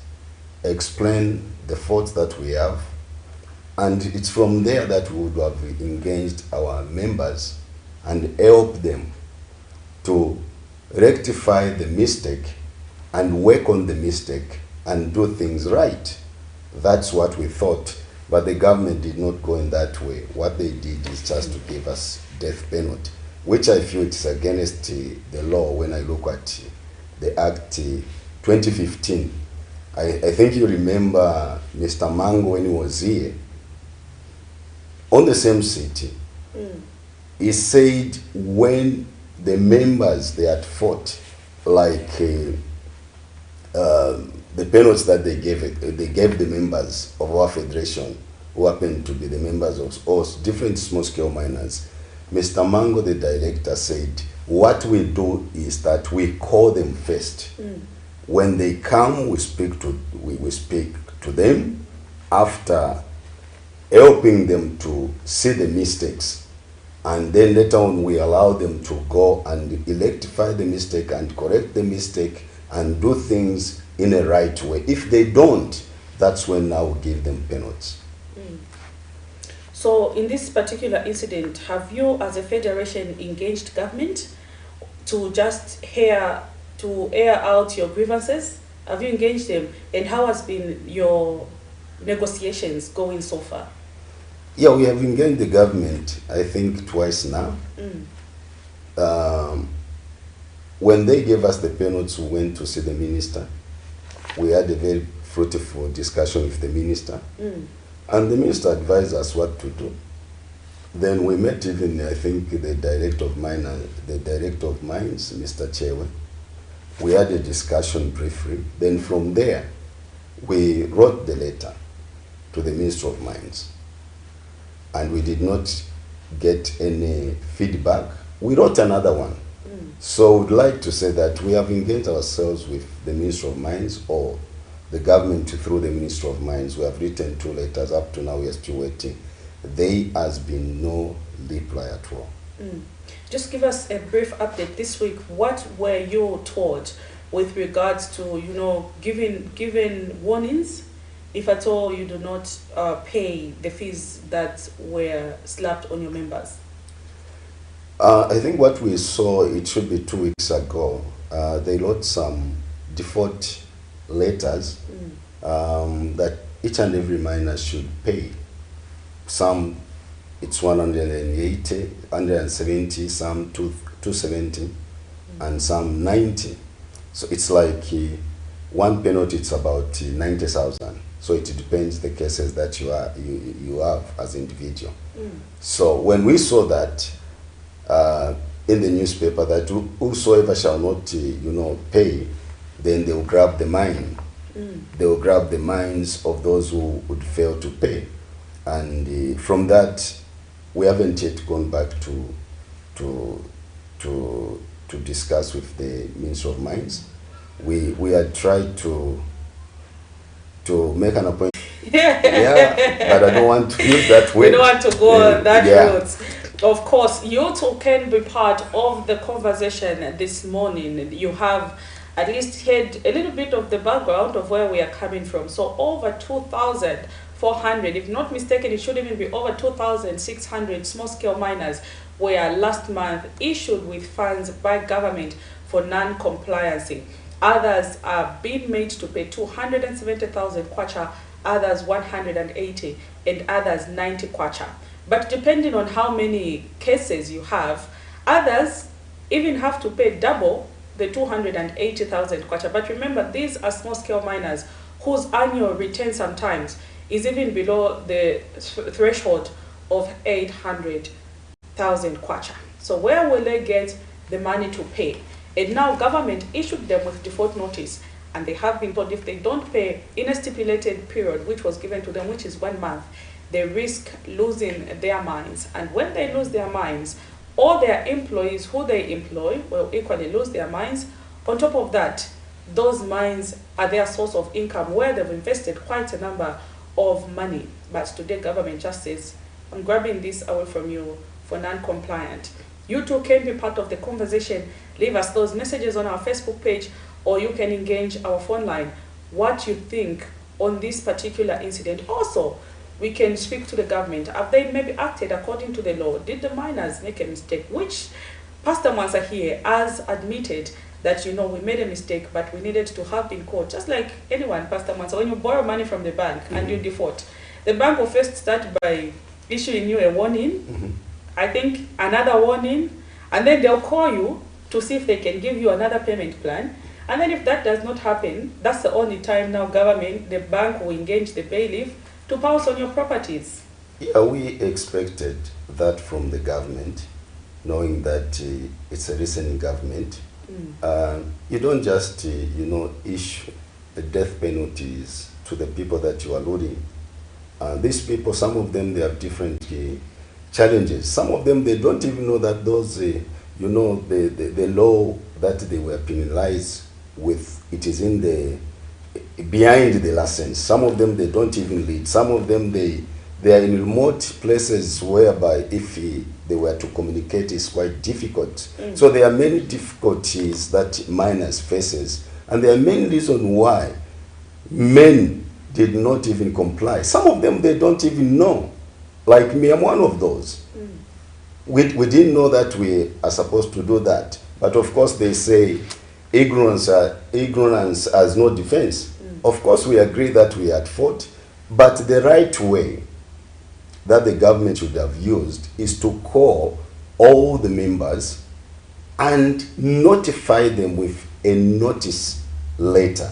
explain the faults that we have, and it's from there that we would have engaged our members and help them to rectify the mistake and work on the mistake and do things right. That's what we thought. But the government did not go in that way. What they did is just to give us death penalty, which I feel it's against the law when I look at the Act 2015. I think you remember Mr. Mango when he was here, on the same city, he said when the members, they had fought, like the penalties that they gave the members of our federation, who happened to be the members of all different small-scale miners. Mr. Mango, the director, said, what we do is that we call them first. When they come, we speak to them after helping them to see the mistakes. And then later on, we allow them to go and rectify the mistake and correct the mistake and do things in a right way. If they don't, that's when I will give them penalties. So in this particular incident, have you as a federation engaged government to just air out your grievances? Have you engaged them? And how has been your negotiations going so far? Yeah, we have engaged the government, I think, twice now. When they gave us the penalties, we went to see the minister. We had a very fruitful discussion with the minister. And the minister advised us what to do. Then we met even, I think, the director of mines, Mr. Chewe. We had a discussion briefly. Then from there, we wrote the letter to the Minister of Mines. And we did not get any feedback. We wrote another one. So I would like to say that we have engaged ourselves with the Minister of Mines or the government through the Minister of Mines. We have written 2 letters. Up to now, we are still waiting. There has been no reply at all. Just give us a brief update this week. What were you told with regards to, giving warnings if at all you do not pay the fees that were slapped on your members? I think what we saw, it should be 2 weeks ago, they wrote some default letters that each and every miner should pay. Some it's 180, 170, some 270, and some 90. So it's like one penalty, it's about 90,000. So it depends the cases that you have as individual. So when we saw that in the newspaper that whosoever shall not pay, then they will grab the mine. They will grab the mines of those who would fail to pay. And from that, we haven't yet gone back to discuss with the Minister of Mines. We had tried to make an appointment. But I don't want to use that way. We don't want to go that route. Of course, you two can be part of the conversation this morning. You have at least heard a little bit of the background of where we are coming from. So over 2,400, if not mistaken, it should even be over 2,600 small-scale miners were last month issued with funds by government for non-compliance. Others are being made to pay 270,000 kwacha, others 180, and others 90 kwacha. But depending on how many cases you have, others even have to pay double the 280,000 kwacha. But remember, these are small-scale miners whose annual return sometimes is even below the threshold of 800,000 kwacha. So where will they get the money to pay? And now government issued them with default notice, and they have been told if they don't pay in a stipulated period, which was given to them, which is 1 month, they risk losing their mines. And when they lose their mines, all their employees who they employ will equally lose their mines. On top of that, those mines are their source of income, where they've invested quite a number of money. But today government just says, I'm grabbing this away from you for non-compliant. You too can be part of the conversation. Leave us those messages on our Facebook page, or you can engage our phone line. What you think on this particular incident. Also, we can speak to the government. Have they maybe acted according to the law? Did the miners make a mistake? Which Pastor Mansa here has admitted that, you know, we made a mistake, but we needed to have been caught. Just like anyone, Pastor Mansa, when you borrow money from the bank and you default, the bank will first start by issuing you a warning, I think another warning, and then they'll call you to see if they can give you another payment plan. And then if that does not happen, that's the only time now government, the bank will engage the bailiff to pounce on your properties. Yeah, we expected that from the government, knowing that it's a recent government. You don't just, issue the death penalties to the people that you are looting. These people, some of them, they have different challenges. Some of them, they don't even know that those, the law that they were penalized with, it is in the, behind the license. Some of them, they don't even lead. Some of them, they are in remote places whereby if they were to communicate, it's quite difficult. So there are many difficulties that miners faces, and there are many reasons why men did not even comply. Some of them, they don't even know. Like me, I'm one of those. We didn't know that we are supposed to do that. But of course, they say ignorance has no defense. Of course, we agree that we had fought, but the right way that the government should have used is to call all the members and notify them with a notice letter.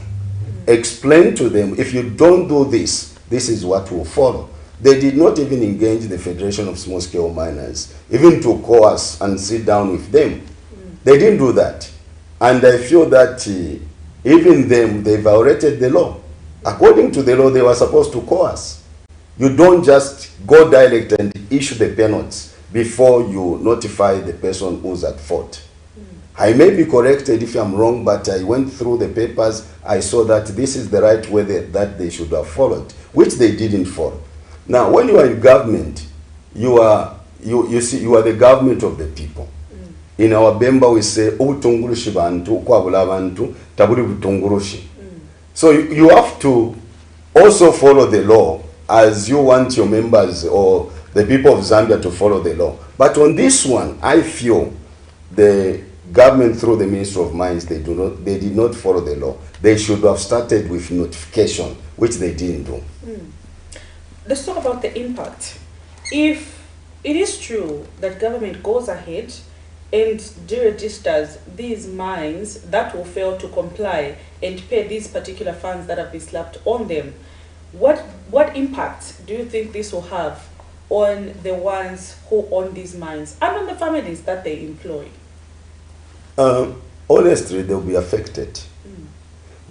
Explain to them, if you don't do this, this is what will follow. They did not even engage the Federation of Small-Scale Miners, even to call us and sit down with them. They didn't do that. And I feel that even them, they violated the law. According to the law, they were supposed to call us. You don't just go direct and issue the penalties before you notify the person who's at fault. I may be corrected if I'm wrong, but I went through the papers. I saw that this is the right way that they should have followed, which they didn't follow. Now, when you are in government, you are the government of the people. In our Bemba, we say, "Ubutungurushi bantu, kwabula bantu, tabuli butungurushi." So you have to also follow the law as you want your members or the people of Zambia to follow the law. But on this one, I feel the government through the Ministry of Mines, they did not follow the law. They should have started with notification, which they didn't do. Let's talk about the impact. If it is true that government goes ahead and deregisters these mines that will fail to comply and pay these particular funds that have been slapped on them, what impact do you think this will have on the ones who own these mines and on the families that they employ? Honestly, they'll be affected.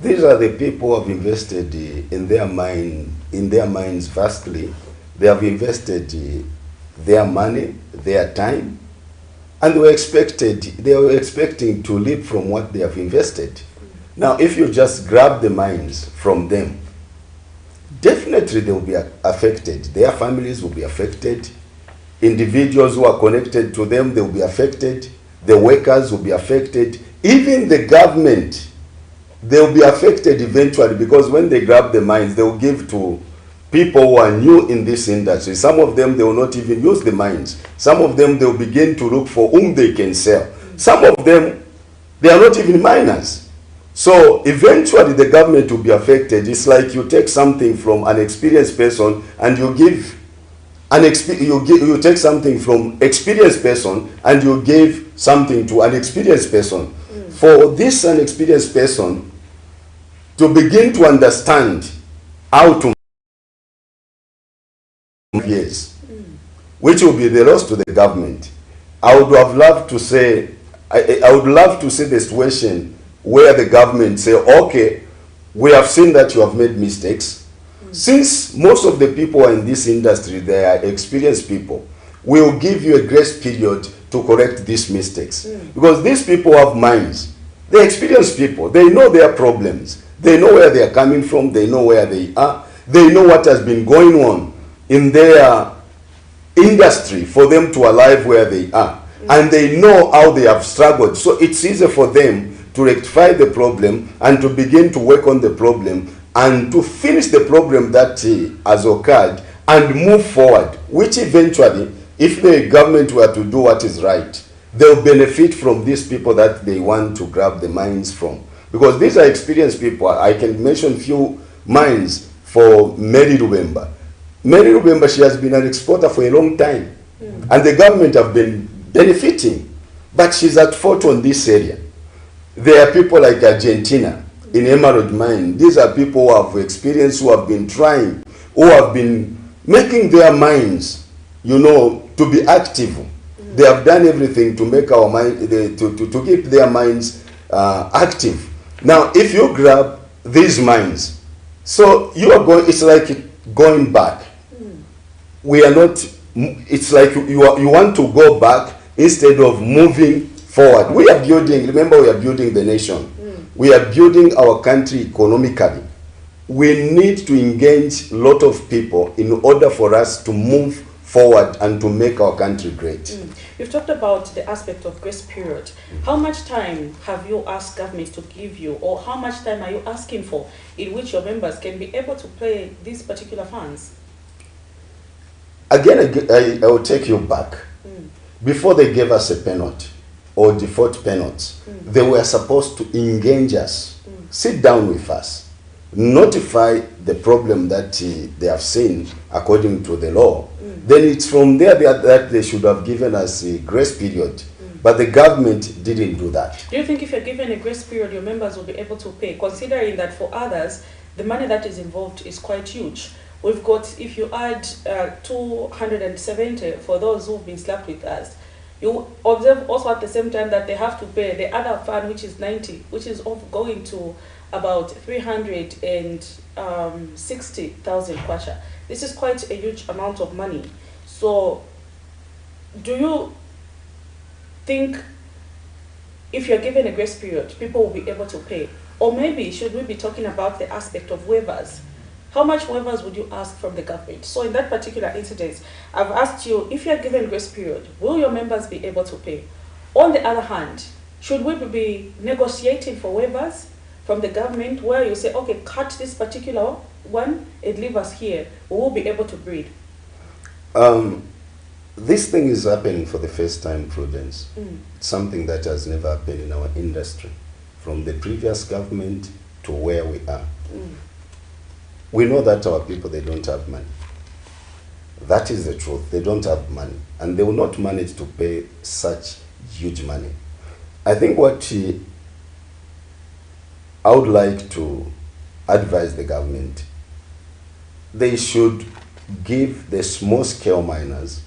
These are the people who have invested in their mines vastly. They have invested their money, their time, and they were expecting to live from what they have invested. Now, if you just grab the mines from them, definitely they will be affected. Their families will be affected. Individuals who are connected to them, they will be affected. The workers will be affected. Even the government, they will be affected eventually, because when they grab the mines, they will give to people who are new in this industry. Some of them, they will not even use the mines. Some of them, they will begin to look for whom they can sell. Some of them, they are not even miners. So eventually the government will be affected. It's like you take something from an experienced person and you give you take something from experienced person and you give something to an experienced person. For this inexperienced person to begin to understand how to which will be the loss to the government. I would have loved to say, I would love to see the situation where the government say, okay, we have seen that you have made mistakes. Since most of the people in this industry, they are experienced people, we will give you a grace period to correct these mistakes. Because these people have minds. They're experienced people. They know their problems. They know where they are coming from. They know where they are. They know what has been going on in their industry for them to arrive where they are. And they know how they have struggled. So it's easy for them to rectify the problem and to begin to work on the problem and to finish the problem that has occurred and move forward, which eventually, if the government were to do what is right, they'll benefit from these people that they want to grab the mines from. Because these are experienced people. I can mention few mines for Mary Lubemba. Mary Lubemba, she has been an exporter for a long time. And the government have been benefiting. But she's at fault on this area. There are people like Argentina in Emerald Mine. These are people who have experience, who have been trying, who have been making their mines, you know, to be active. They have done everything to make our mind, to keep their minds active. Now, if you grab these mines, so you are going, it's like going back. We are not, it's like you want to go back instead of moving forward. We are building, remember, we are building the nation. We are building our country economically. We need to engage a lot of people in order for us to move forward and to make our country great. You've talked about the aspect of grace period. How much time have you asked government to give you, or how much time are you asking for in which your members can be able to pay these particular funds? Again, I will take you back. Before they gave us a penalty or default penalty, they were supposed to engage us, sit down with us, notify the problem that they have seen according to the law. Then it's from there that they should have given us a grace period. But the government didn't do that. Do you think if you're given a grace period, your members will be able to pay, considering that for others, the money that is involved is quite huge? We've got, if you add 270 for those who've been slapped with us, you observe also at the same time that they have to pay the other fund, which is 90, which is going to about 360,000 kwacha. This is quite a huge amount of money. So, do you think if you're given a grace period, people will be able to pay? Or maybe should we be talking about the aspect of waivers? How much waivers would you ask from the government? So in that particular incident, I've asked you, if you're given grace period, will your members be able to pay? On the other hand, should we be negotiating for waivers from the government where you say, okay, cut this particular one and leave us here, we will be able to breathe? This thing is happening for the first time, Prudence. Something that has never happened in our industry, from the previous government to where we are. We know that our people, they don't have money. That is the truth. They don't have money. And they will not manage to pay such huge money. I think what I would like to advise the government, they should give the small-scale miners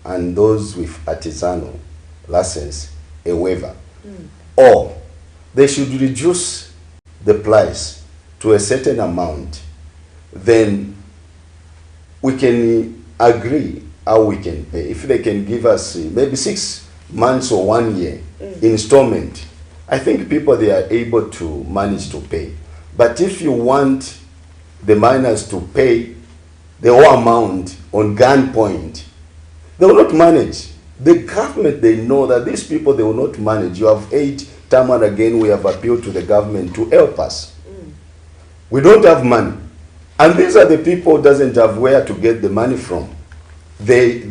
and those with artisanal license a waiver. Or they should reduce the price to a certain amount. Then we can agree how we can pay. If they can give us maybe 6 months or 1 year installment, I think people, they are able to manage to pay. But if you want the miners to pay the whole amount on gunpoint, they will not manage. The government, they know that these people, they will not manage. You have 8 time and again, we have appealed to the government to help us. We don't have money. And these are the people who doesn't have where to get the money from. The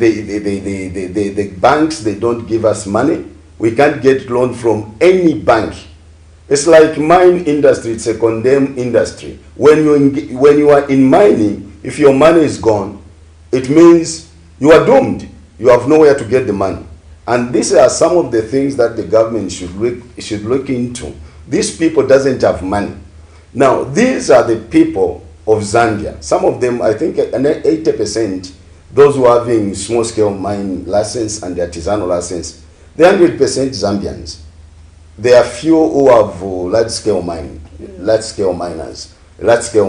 banks, they don't give us money. We can't get loan from any bank. It's like mine industry, it's a condemned industry. When you are in mining, if your money is gone, it means you are doomed. You have nowhere to get the money. And these are some of the things that the government should look into. These people doesn't have money. Now, these are the people of Zambia. Some of them, I think 80%, those who are having small-scale mine license and the artisanal license, they're 100% Zambians. There are few who have large-scale miners, large-scale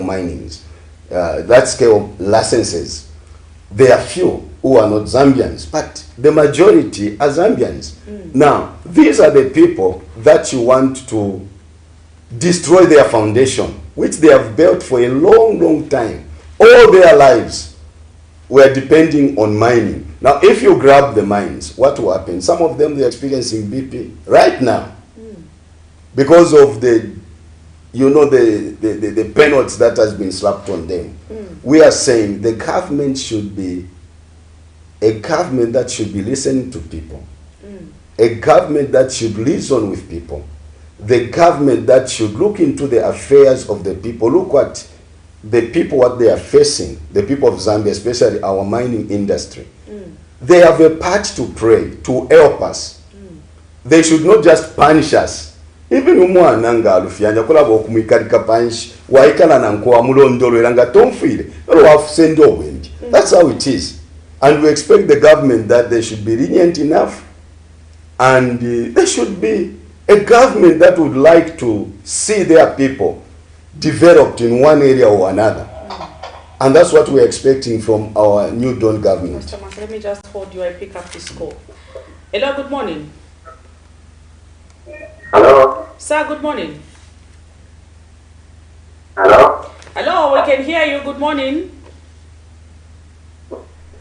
minings, large-scale licenses. There are few who are not Zambians, but the majority are Zambians. Now, these are the people that you want to destroy their foundation, which they have built for a long, long time. All their lives were depending on mining. Now, if you grab the mines, what will happen? Some of them, they're experiencing BP right now because of the, you know, the penalties that has been slapped on them. We are saying the government should be a government that should be listening to people, a government that should reason with people, the government that should look into the affairs of the people, look at the people, what they are facing, the people of Zambia, especially our mining industry. They have a part to play, to help us. They should not just punish us. Even umwana nga alufyanya kulaba okumuikalika punish waikala na nko amulondolo elanga tomfire no wafusendo obwendi. That's how it is. And we expect the government that they should be lenient enough, and there should be a government that would like to see their people developed in one area or another. And that's what we're expecting from our new Dawn government. Mr. Mas, let me just hold you. I pick up this call. Hello, good morning. Hello? Sir, good morning. Hello? Hello, we can hear you. Good morning.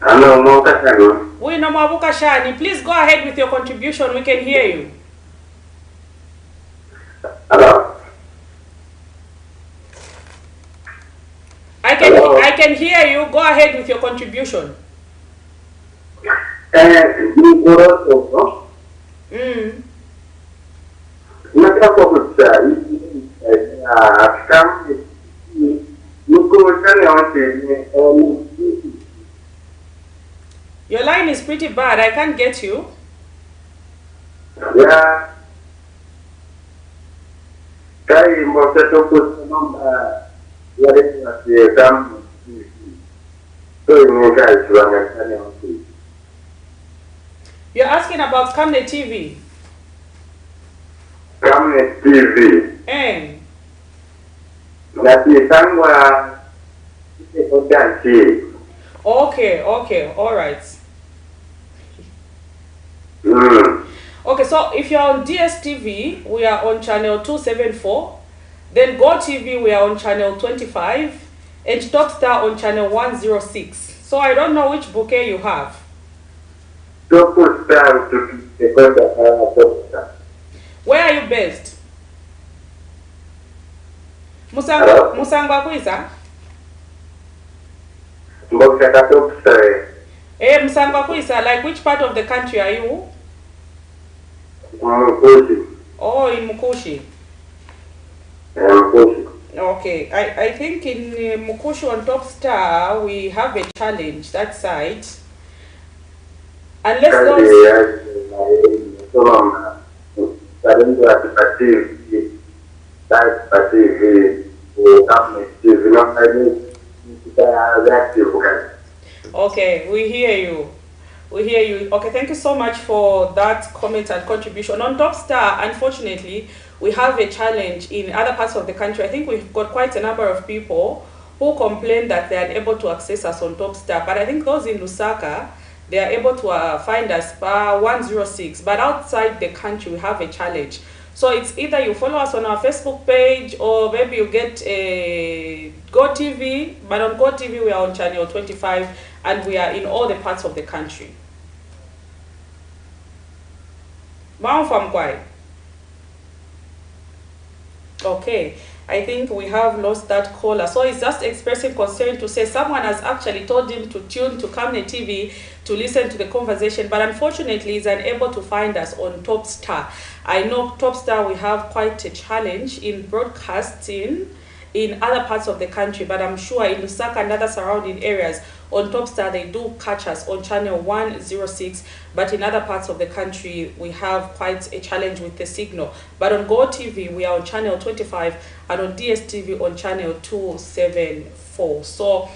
Hello, Mokashani. We know Mabuka Shani. Please go ahead with your contribution. We can hear you. Hello? I can hear you. Go ahead with your contribution. Your line is pretty bad. I can't get you. Yeah. You're asking about Camnet TV. Camnet TV. Okay, all right. Okay, so if you're on DSTV, we are on channel 274. Then Go TV, we are on channel 25. And Top Star on channel 106. So I don't know which bouquet you have. Where are you based? Musangwa Kwisa? Musangwa Kwisa, like which part of the country are you? Oh, in Mukushi. Okay, I think in Mukushi on Top Star we have a challenge that side. Unless those okay, we hear you. Okay, thank you so much for that comment and contribution. On Top Star, unfortunately, we have a challenge in other parts of the country. I think we've got quite a number of people who complain that they are unable to access us on Top Star. But I think those in Lusaka, they are able to find us by 106. But outside the country, we have a challenge. So it's either you follow us on our Facebook page or maybe you get a Go TV. But on Go TV, we are on channel 25 and we are in all the parts of the country. Okay, I think we have lost that caller. So it's just expressing concern to say someone has actually told him to tune to Camnet TV to listen to the conversation, but unfortunately he's unable to find us on Top Star. I know Top Star, we have quite a challenge in broadcasting in other parts of the country, but I'm sure in Lusaka and other surrounding areas, on Top Star they do catch us on channel 106, but in other parts of the country we have quite a challenge with the signal. But on Go TV we are on channel 25 and on DSTV on channel 274. So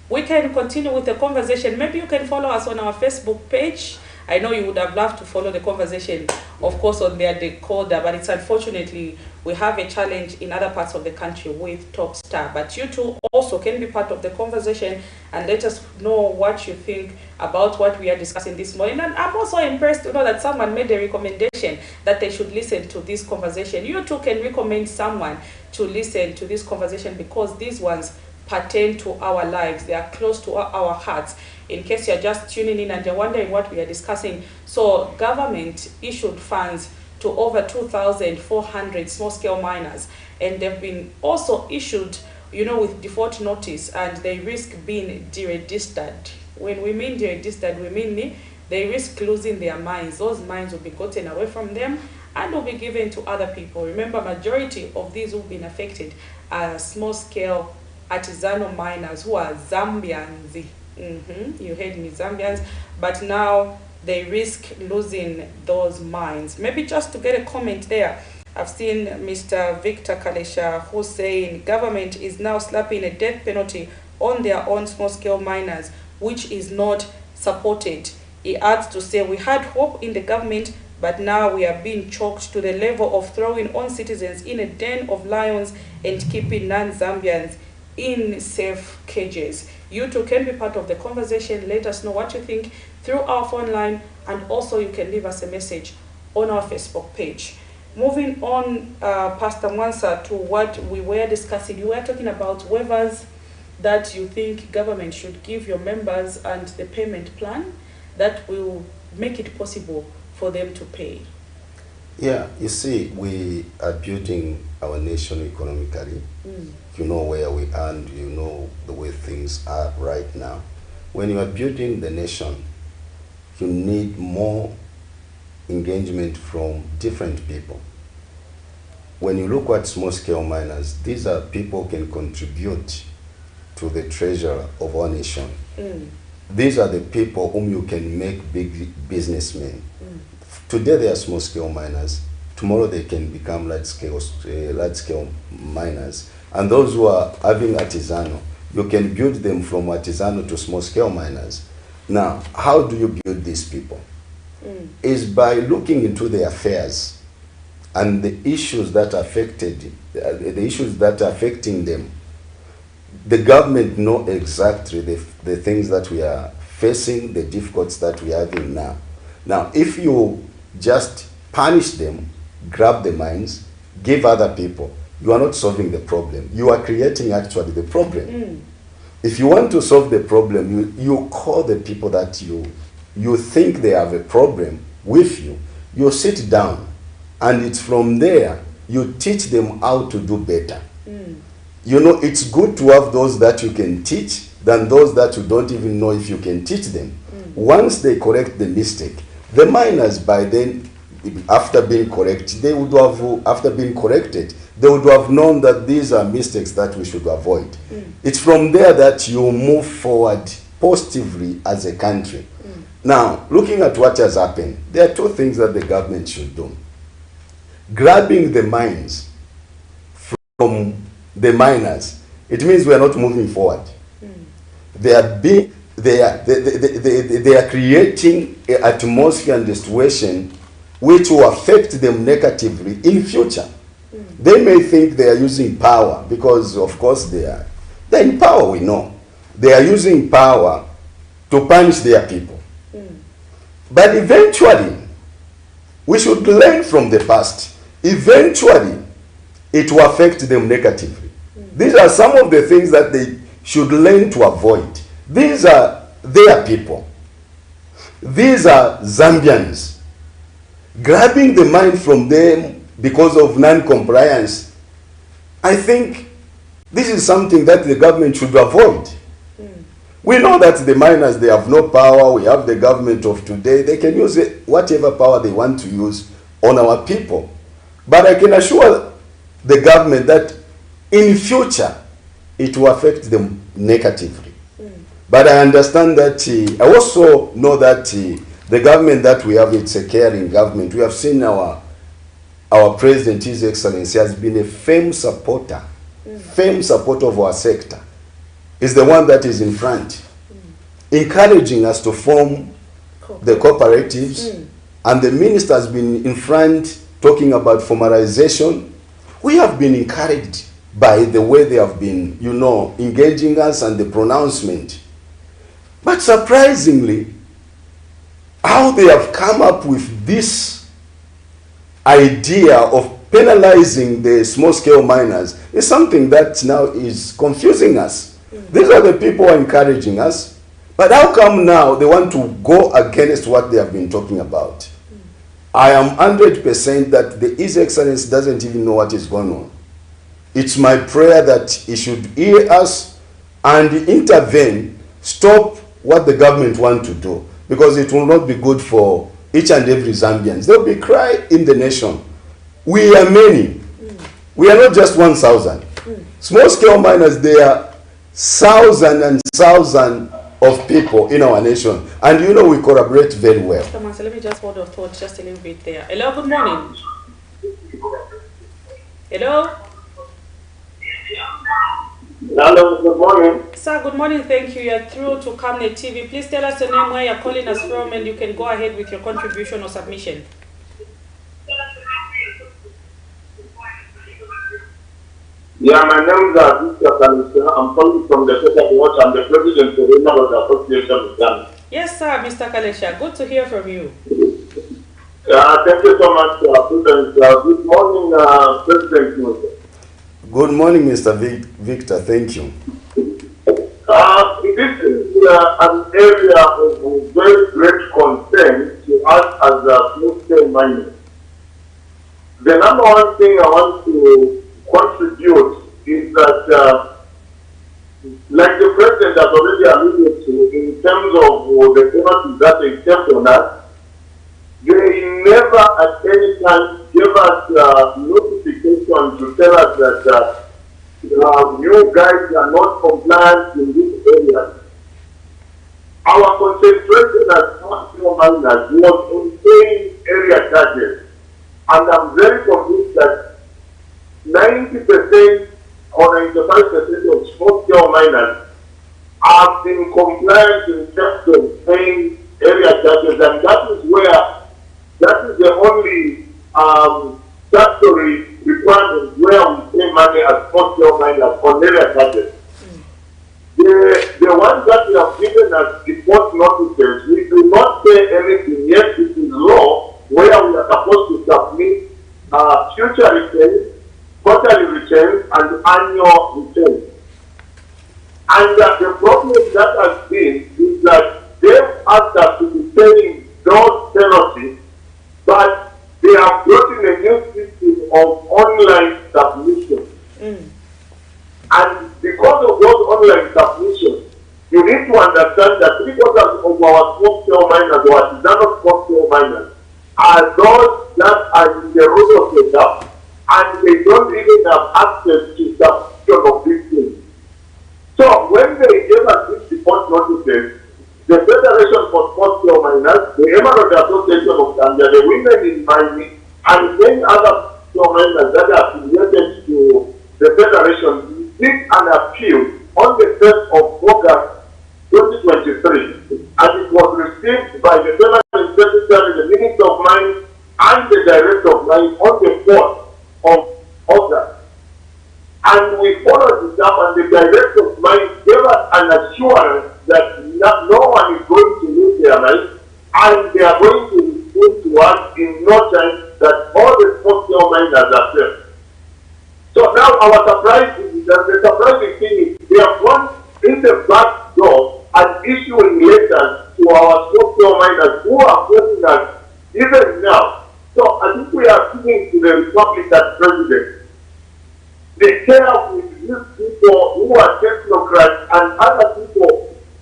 we can continue with the conversation. Maybe you can follow us on our Facebook page. I know you would have loved to follow the conversation, of course, on their decoder, but it's unfortunately we have a challenge in other parts of the country with Top Star. But you too also can be part of the conversation and let us know what you think about what we are discussing this morning. And I'm also impressed to know that someone made a recommendation that they should listen to this conversation. You too can recommend someone to listen to this conversation because these ones pertain to our lives. They are close to our hearts. In case you're just tuning in and you're wondering what we are discussing, so government issued funds to over 2,400 small-scale miners, and they've been also issued, with default notice, and they risk being deregistered. When we mean deregistered, we mean they risk losing their mines. Those mines will be gotten away from them and will be given to other people. Remember, majority of these who've been affected are small-scale artisanal miners who are Zambians. You heard me, Zambians, but now they risk losing those mines. Maybe just to get a comment there, I've seen Mr. Victor Kalesha who's saying government is now slapping a death penalty on their own small-scale miners, which is not supported. He adds to say, we had hope in the government, but now we are being choked to the level of throwing on citizens in a den of lions and keeping non-Zambians in safe cages. You too can be part of the conversation. Let us know what you think through our phone line, and also you can leave us a message on our Facebook page. Moving on, Pastor Mwansa, to what we were discussing. You were talking about waivers that you think government should give your members and the payment plan that will make it possible for them to pay. Yeah, you see, we are building our nation economically. You know where we are and you know the way things are right now. When you are building the nation, you need more engagement from different people. When you look at small-scale miners, these are people who can contribute to the treasure of our nation. These are the people whom you can make big businessmen. Today they are small-scale miners. Tomorrow they can become large-scale miners. And those who are having artisanal, you can build them from artisanal to small-scale miners. Now, how do you build these people? Is by looking into their affairs and the issues that affected, the issues that are affecting them. The government know exactly the things that we are facing, the difficulties that we are having now. Now, if you just punish them, grab the mines, give other people, you are not solving the problem. You are creating actually the problem. If you want to solve the problem, you call the people that you think they have a problem with you. You sit down, and it's from there you teach them how to do better. You know, it's good to have those that you can teach than those that you don't even know if you can teach them. Once they correct the mistake, the miners by then, after being corrected, they would have known that these are mistakes that we should avoid. It's from there that you move forward positively as a country. Now, looking at what has happened, there are two things that the government should do. Grabbing the mines from the miners, it means we are not moving forward. They are creating an atmosphere and a situation which will affect them negatively in future. They may think they are using power because, of course, they're in power, we know. They are using power to punish their people. But eventually, we should learn from the past. Eventually, it will affect them negatively. These are some of the things that they should learn to avoid. These are their people. These are Zambians. Grabbing the mine from them because of non-compliance, I think this is something that the government should avoid. We know that the miners, they have no power. We have the government of today. They can use whatever power they want to use on our people. But I can assure the government that in future, it will affect them negatively. But I understand that, I also know that the government that we have, it's a caring government. We have seen our President, His Excellency, has been a firm supporter of our sector. is the one that is in front, encouraging us to form the cooperatives, and the minister has been in front talking about formalization. We have been encouraged by the way they have been, engaging us and the pronouncement. But surprisingly, how they have come up with this idea of penalizing the small-scale miners is something that now is confusing us. These are the people who are encouraging us, but how come now they want to go against what they have been talking about? I am 100% that the His Excellency doesn't even know what is going on. It's my prayer that he should hear us and intervene, stop what the government want to do, because it will not be good for each and every Zambian. There will be cry in the nation. We are many. We are not just 1,000. Small-scale miners, there are thousands and thousands of people in our nation, and we collaborate very well. Thomas, let me just hold your thought just a little bit there. Hello, good morning. Hello. Hello, good morning. Sir, good morning. Thank you. You're through to Camnet TV. Please tell us your name, where you're calling us from, and you can go ahead with your contribution or submission. Yeah, my name is Mr. I'm calling from the State of Watch. I'm the president of the Association of Ghana. Yes, sir, Mr. Kalesha. Good to hear from you. Thank you so much, President. Good morning, President. Good morning, Mr. Victor. Thank you. This is an area of very great concern to us as a small-scale miners. The number one thing I want to contribute is that, like the President has already alluded to, in terms of the penalties that they kept on us, they never at any time gave us notification to tell us that you guys are not compliant in this area. Our concentration as small miners was on paying area charges, and I'm very convinced that 90% or 95% of small-scale miners have been compliant in terms of paying area charges, and that is the only statutory requirement where we pay money as small-scale miners on area charges. The ones that we have given as default notices, we do not pay anything, yet it is law where we are supposed to submit future returns, quarterly returns, and annual returns. And the problem that has been is that they've asked us to be paying those penalties, but they have brought in a new system of online submission. And because of those online submissions, you need to understand that 3/4 of our small-scale miners or artisanal small-scale miners are those that are in the root of the gap, and they don't even have access to submission of these things. So when they gave us these default notices, the Federation for Small-Scale Miners, the Emerald Association of Zambia, the Women in Mining, and many other small miners that are affiliated to the Federation did an appeal on the 1st of August 2023, and it was received by the Permanent Secretary, the Minister of Mines, and the Director of Mines on the 4th of August. And we followed it up, and the Director of Mines gave us an assurance that no one is going to lose their life, and they are going to respond to us in no time that all the small-scale miners are safe. So now our surprise is that the surprising thing is they have gone in the back door and issuing letters to our small-scale miners who are forcing us even now. So I think we are speaking to the Republican President. They care with these people who are technocrats and other people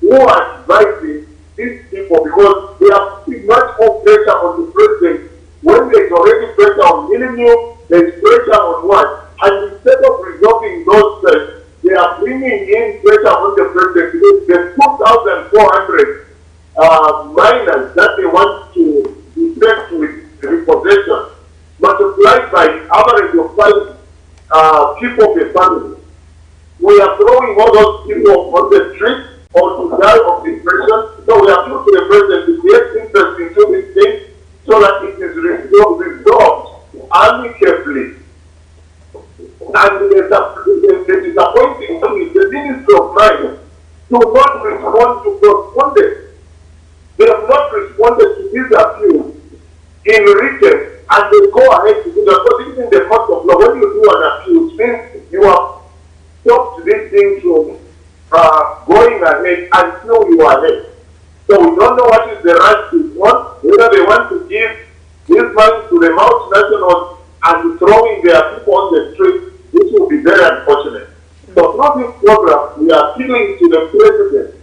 who are advising these people, because they are putting much more pressure on the President when there is already pressure on Millennium, there is pressure on what? And instead of resolving those threats, they are bringing in pressure on the President. The 2,400 miners that they want to defend with repossession, multiplied by average of 5 people per family. we are throwing all those people on the street or to die of depression. So we appeal to the president to create interest into this thing so that it is resolved amicably. And the disappointing thing is the Ministry of Mines do not respond to correspondence. They have not responded to these appeals in written, and they go ahead to do that. Because even in the court of law, when you do an appeal, it means you have stopped this thing from going ahead until you are ahead. So we don't know what is the right to want, whether they want to give this money to the multinationals and throwing their people on the street, which will be very unfortunate. So through this program, we are appealing to the president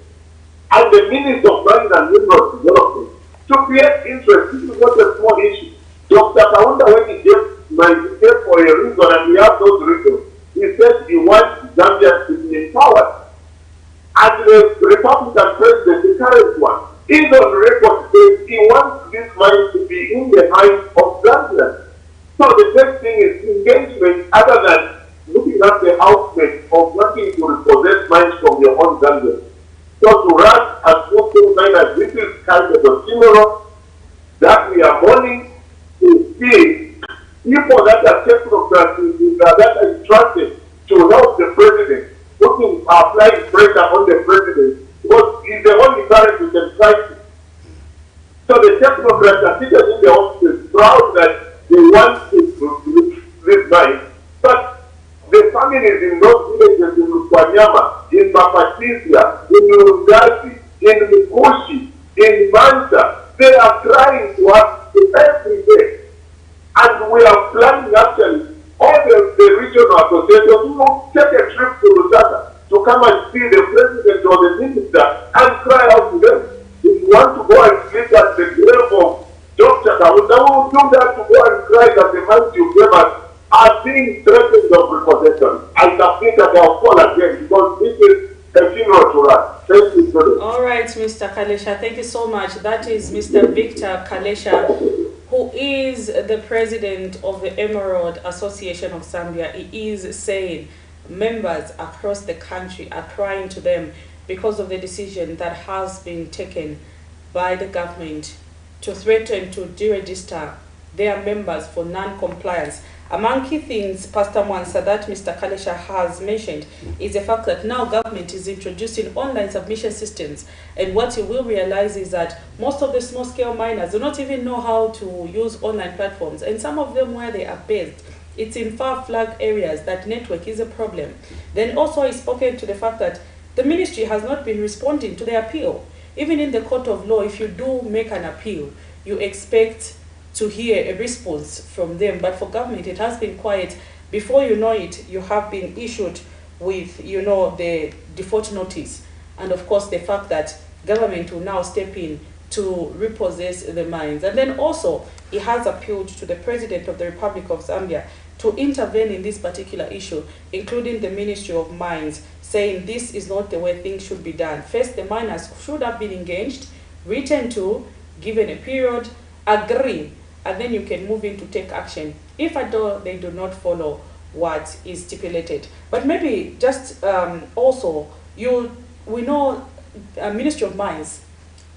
and the Minister of Mines and Mineral Development to create interest. This is not a small issue. Dr. Kaunda, when he gave my ticket for a reason, and we have those reasons, he said he wants Zambia to be empowered. And the Republican president, the current one, is on record saying he wants this money to be in the hands of Zambians. So the first thing is engagement, other than looking at the outlet of wanting to repossess mines from your own Zambians. So to run as small miners, this is kind of a funeral that we are mourning to see people that are technocrats, that are entrusted to help the president, putting applying pressure on the president, because he's the only parent who can fight it. So the technocrats are seated in the offices, proud that they want to this mine, but the families in those villages in Kwanyama, in Mapatisia, in Urungazi, in Mikushi, in Manta, they are crying to us every day. And we are planning actually, all the regional associations will take a trip to Lusaka to come and see the president or the minister and cry out to them. If you want to go and sleep at the grave of Dr. Kaunda, we will do that to go and cry that the money you gave us are being threatened of repossession. I submit that I'll fall again because this is a funeral to us. Thank you, brother. All right, Mr. Kalesha, thank you so much. That is Mr. Victor Kalesha, who is the president of the Emerald Association of Zambia. He is saying members across the country are crying to them because of the decision that has been taken by the government to threaten to deregister their members for non-compliance. Among key things, Pastor Mwansa, that Mr. Kalesha has mentioned is the fact that now government is introducing online submission systems, and what you will realize is that most of the small-scale miners do not even know how to use online platforms, and some of them where they are based, it's in far-flung areas that network is a problem. Then also he's spoken to the fact that the ministry has not been responding to the appeal. Even in the court of law, if you do make an appeal, you expect to hear a response from them, but for government it has been quiet. Before you know it, you have been issued with, you know, the default notice, and of course the fact that government will now step in to repossess the mines. And then also he has appealed to the President of the Republic of Zambia to intervene in this particular issue, including the Ministry of Mines, saying this is not the way things should be done. First, the miners should have been engaged, written to, given a period, agree, and then you can move in to take action if at all they do not follow what is stipulated. But maybe just also, we know Ministry of Mines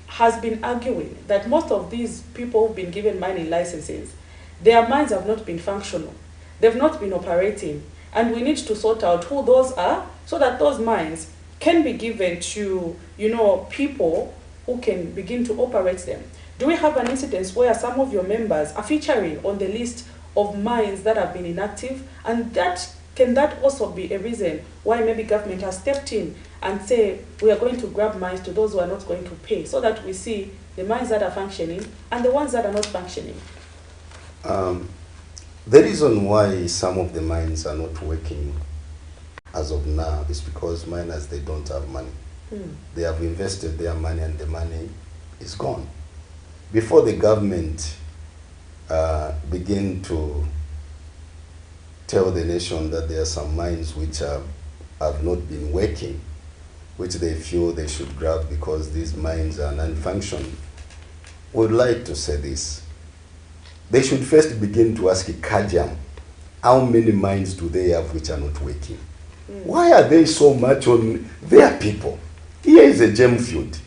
has been arguing that most of these people who've been given mining licenses, their mines have not been functional. They've not been operating. And we need to sort out who those are so that those mines can be given to, you know, people who can begin to operate them. Do we have an incident where some of your members are featuring on the list of mines that have been inactive? And can that also be a reason why maybe government has stepped in and say, we are going to grab mines to those who are not going to pay, so that we see the mines that are functioning and the ones that are not functioning? The reason why some of the mines are not working as of now is because miners, they don't have money. They have invested their money and the money is gone. Before the government begin to tell the nation that there are some mines which have not been working, which they feel they should grab because these mines are non-functioning, would like to say this. They should first begin to ask Kajam, how many mines do they have which are not working? Why are they so much on their people? Here is a gem field.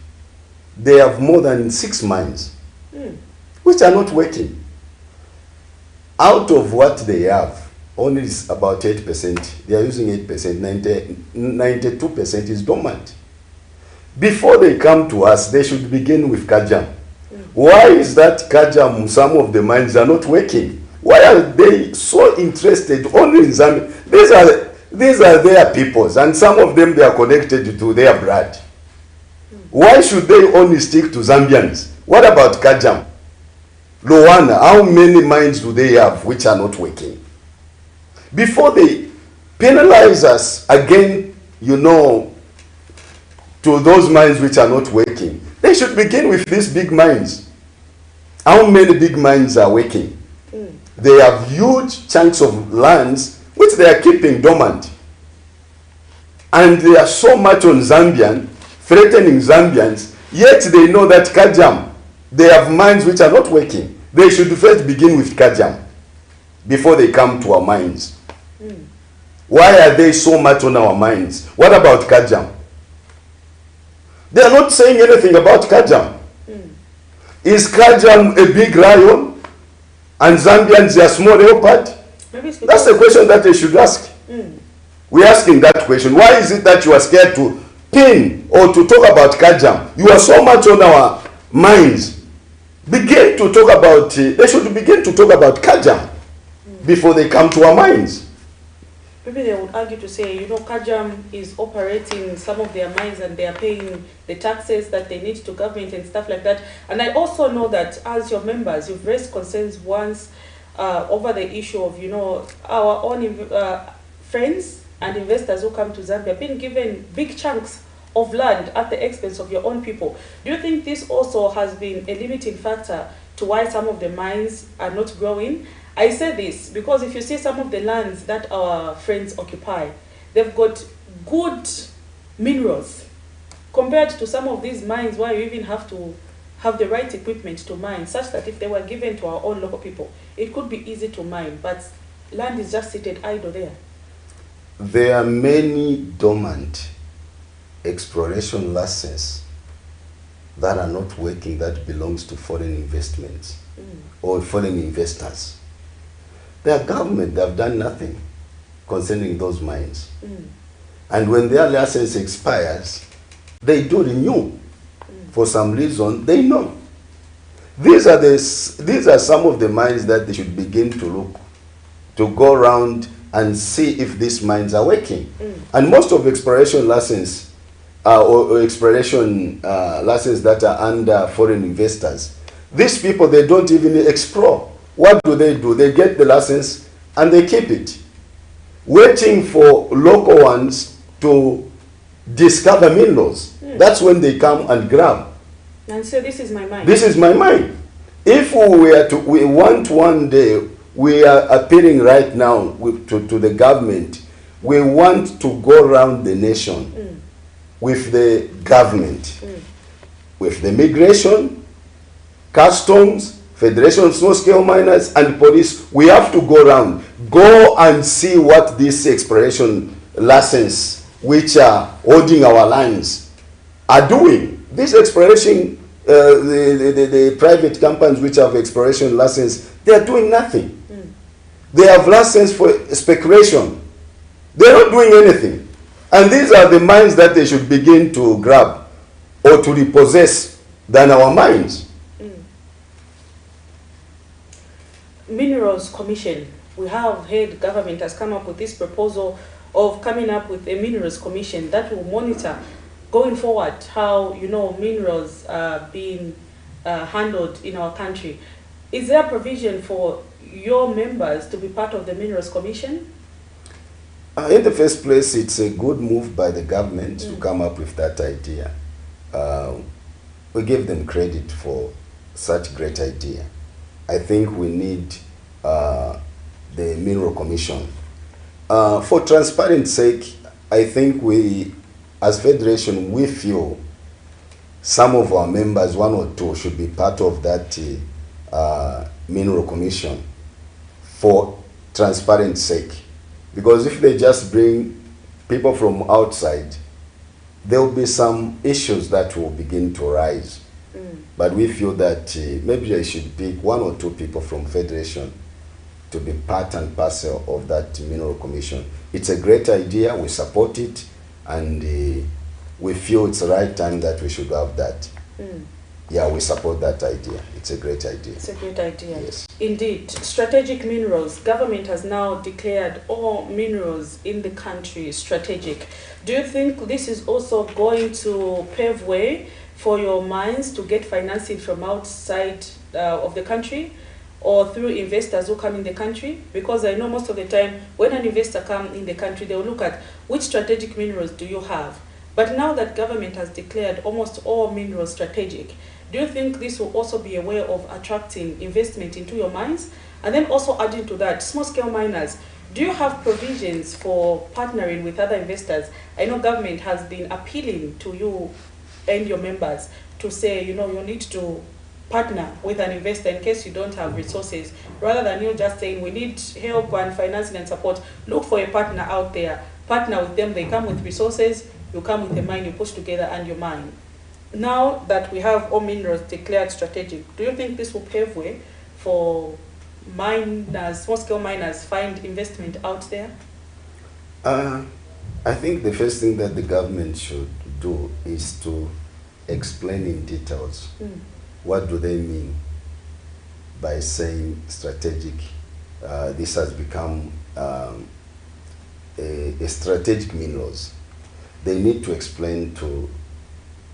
They have more than 6 mines, which are not working. Out of what they have, only is about 8%. They are using 8%. 92% is dormant. Before they come to us, they should begin with Kajam. Why is that Kajam, some of the mines are not working? Why are they so interested only in Zambia? These are their peoples, and some of them, they are connected to their blood. Why should they only stick to Zambians? What about Kajam? Luana, how many mines do they have which are not working? Before they penalize us again, you know, to those mines which are not working, they should begin with these big mines. How many big mines are working? They have huge chunks of lands which they are keeping dormant. And they are so much on Zambian, threatening Zambians, yet they know that Kajam, they have mines which are not working. They should first begin with Kajam before they come to our mines. Why are they so much on our mines? What about Kajam? They are not saying anything about Kajam. Is Kajam a big lion and Zambians are small leopard? That's the question that they should ask. We're asking that question. Why is it that you are scared to pin or to talk about Kajam? You are so much on our minds. Begin to talk about, they should begin to talk about Kajam before they come to our minds. Maybe they would argue to say, you know, Kajam is operating some of their mines and they are paying the taxes that they need to government and stuff like that. And I also know that as your members, you've raised concerns once over the issue of, you know, our own friends and investors who come to Zambia being given big chunks of land at the expense of your own people. Do you think this also has been a limiting factor to why some of the mines are not growing? I say this because if you see some of the lands that our friends occupy, they've got good minerals compared to some of these mines where you even have to have the right equipment to mine, such that if they were given to our own local people, it could be easy to mine, but land is just seated idle there. There are many dormant exploration licenses that are not working, that belongs to foreign investments or foreign investors. Their government, they have done nothing concerning those mines. And when their license expires, they do renew. For some reason, they know. These are some of the mines that they should begin to look, to go around and see if these mines are working. And most of exploration license or exploration license that are under foreign investors, these people, they don't even explore. What do? They get the license and they keep it, waiting for local ones to discover minerals. That's when they come and grab. And so this is my mine. This is my mine. If we want one day, we are appealing right now to the government. We want to go around the nation with the government, with the migration, customs, Federation of Small-Scale Miners, and police. We have to go around, go and see what this exploration license, which are holding our lands, are doing. This exploration, the private companies which have exploration license, they are doing nothing. They have license for speculation. They are not doing anything. And these are the mines that they should begin to grab or to repossess than our mines. Minerals Commission. We have heard government has come up with this proposal of coming up with a Minerals Commission that will monitor going forward how, you know, minerals are being handled in our country. Is there a provision for your members to be part of the Minerals Commission? In the first place, it's a good move by the government to come up with that idea. We give them credit for such great idea. I think we need the Mineral Commission. For transparency sake, I think we, as Federation, we feel some of our members, 1 or 2, should be part of that Mineral Commission for transparency sake. Because if they just bring people from outside, there will be some issues that will begin to rise. But we feel that maybe I should pick 1 or 2 people from Federation to be part and parcel of that Mineral Commission. It's a great idea, we support it, and we feel it's the right time that we should have that. Yeah, we support that idea. It's a great idea. It's a great idea. Yes. Indeed. Strategic minerals. Government has now declared all minerals in the country strategic. Do you think this is also going to pave way for your mines to get financing from outside of the country, or through investors who come in the country? Because I know most of the time when an investor comes in the country, they will look at which strategic minerals do you have. But now that government has declared almost all minerals strategic, do you think this will also be a way of attracting investment into your mines? And then also adding to that, small-scale miners, do you have provisions for partnering with other investors? I know government has been appealing to you and your members to say, you know, you need to partner with an investor in case you don't have resources, rather than you just saying we need help and financing and support. Look for a partner out there, partner with them, they come with resources, you come with the mine, you push together and you mine. Now that we have all minerals declared strategic, do you think this will pave way for miners, small-scale miners, find investment out there? I think the first thing that the government should do is to explain in details what do they mean by saying strategic. This has become a strategic minerals. They need to explain to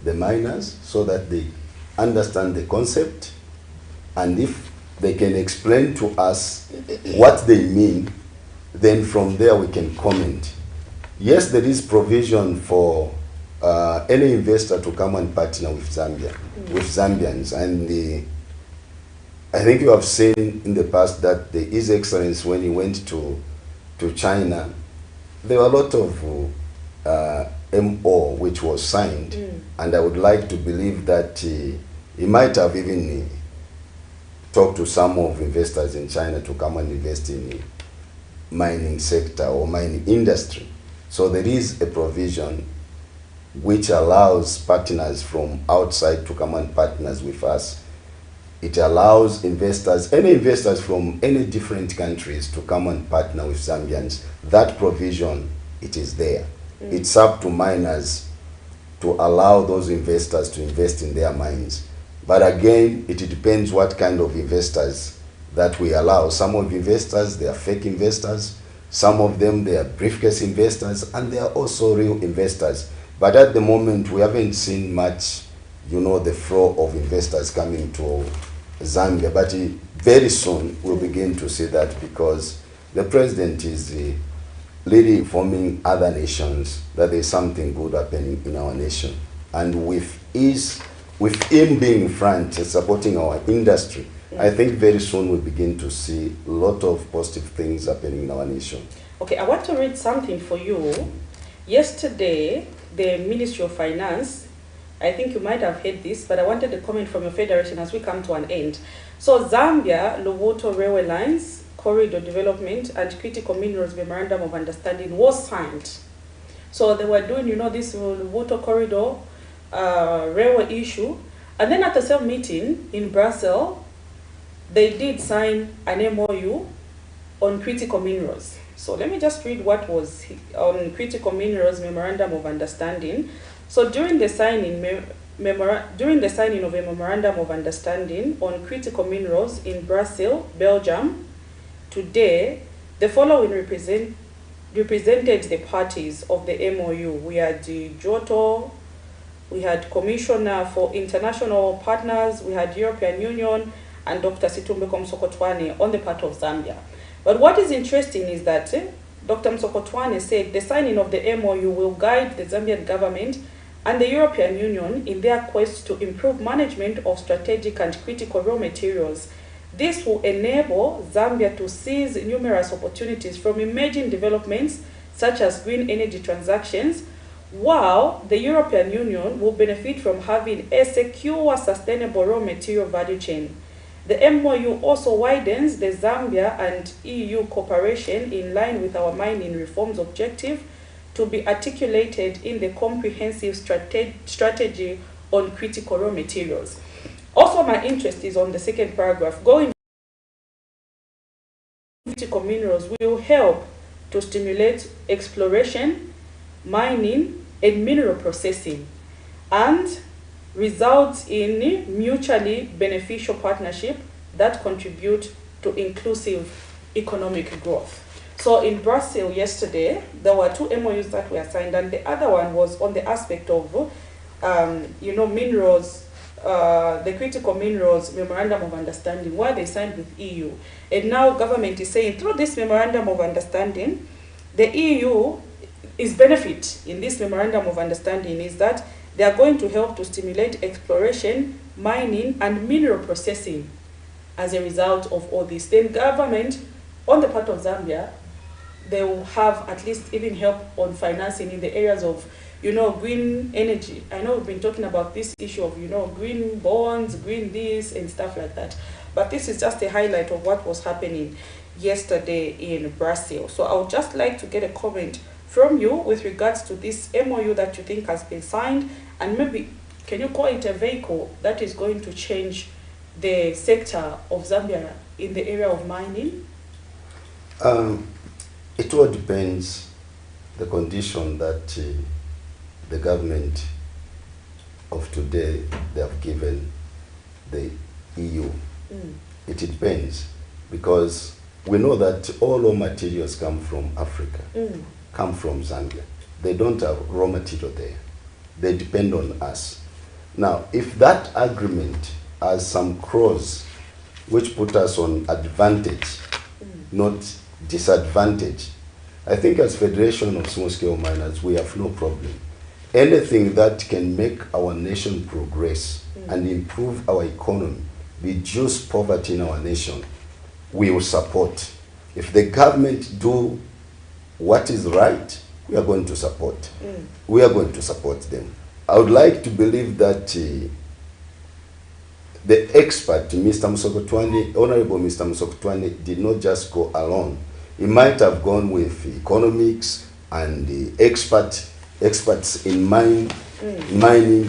the miners so that they understand the concept, and if they can explain to us what they mean, then from there we can comment. Yes, there is provision for any investor to come and partner with Zambia, with Zambians, and I think you have seen in the past that the His Excellency, when he went to China, there were a lot of MO which was signed, and I would like to believe that he might have even talked to some of investors in China to come and invest in the mining sector or mining industry. So there is a provision which allows partners from outside to come and partners with us. It allows investors, any investors from any different countries to come and partner with Zambians. That provision, it is there. It's up to miners to allow those investors to invest in their mines. But again, it depends what kind of investors that we allow. Some of investors, they are fake investors. Some of them, they are briefcase investors, and they are also real investors. But at the moment, we haven't seen much, you know, the flow of investors coming to Zambia. But very soon, we'll begin to see that, because the president is really informing other nations that there's something good happening in our nation. And with him being front and supporting our industry, I think very soon we'll begin to see a lot of positive things happening in our nation. Okay, I want to read something for you. Yesterday, the Ministry of Finance, I think you might have heard this, but I wanted a comment from your federation as we come to an end. So Zambia, Lotto Railway Lines, Corridor Development and Critical Minerals Memorandum of Understanding was signed. So they were doing, you know, this Lotto Corridor railway issue. And then at the same meeting in Brussels, they did sign an MOU on critical minerals. So let me just read what was on Critical Minerals Memorandum of Understanding. So during the signing of a Memorandum of Understanding on critical minerals in Brussels, Belgium, today, the following represented the parties of the MOU. We had the Giotto, we had Commissioner for International Partners, we had European Union, and Dr. Situmbeko Msokotwane on the part of Zambia. But what is interesting is that Dr. Msokotwane said the signing of the MOU will guide the Zambian government and the European Union in their quest to improve management of strategic and critical raw materials. This will enable Zambia to seize numerous opportunities from emerging developments such as green energy transactions, while the European Union will benefit from having a secure, sustainable raw material value chain. The MOU also widens the Zambia and EU cooperation in line with our mining reforms objective to be articulated in the comprehensive strategy on critical raw materials. Also, my interest is on the second paragraph. Going critical minerals will help to stimulate exploration, mining, and mineral processing, and result in mutually beneficial partnership that contribute to inclusive economic growth. So in Brussels yesterday, there were 2 MOUs that were signed, and the other one was on the aspect of, minerals, the critical minerals memorandum of understanding, where they signed with EU. And now government is saying through this memorandum of understanding, the EU is benefit in this memorandum of understanding is that they are going to help to stimulate exploration, mining, and mineral processing as a result of all this. Then government, on the part of Zambia, they will have at least even help on financing in the areas of, green energy. I know we've been talking about this issue of, green bonds, green this, and stuff like that. But this is just a highlight of what was happening yesterday in Brussels. So I would just like to get a comment from you with regards to this MOU that you think has been signed, and maybe can you call it a vehicle that is going to change the sector of Zambia in the area of mining? It all depends the condition that the government of today they have given the EU. It depends, because we know that all raw materials come from Africa, come from Zambia. They don't have raw material there. They depend on us. Now, if that agreement has some clause which put us on advantage, not disadvantage, I think as Federation of Small-Scale Miners, we have no problem. Anything that can make our nation progress and improve our economy, reduce poverty in our nation, we will support. If the government do what is right, we are going to support. We are going to support them. I would like to believe that the expert, Mr. Musokotwane, Honorable Mr. Musokotwane, did not just go alone. He might have gone with economics and the experts in mining.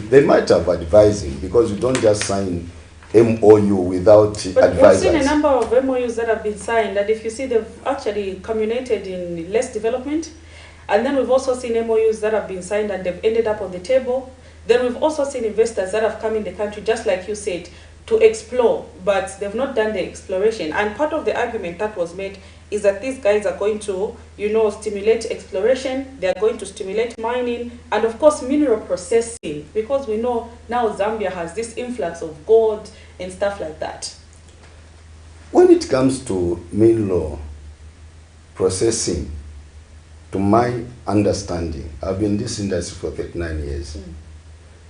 They might have advised him, because we don't just sign MOU without advisors. We've seen a number of MOUs that have been signed, and if you see, they've actually culminated in less development. And then we've also seen MOUs that have been signed and they've ended up on the table. Then we've also seen investors that have come in the country, just like you said, to explore, but they've not done the exploration. And part of the argument that was made is that these guys are going to, stimulate exploration, they're going to stimulate mining, and of course mineral processing, because we know now Zambia has this influx of gold and stuff like that. When it comes to mineral processing, to my understanding, I've been in this industry for 39 years.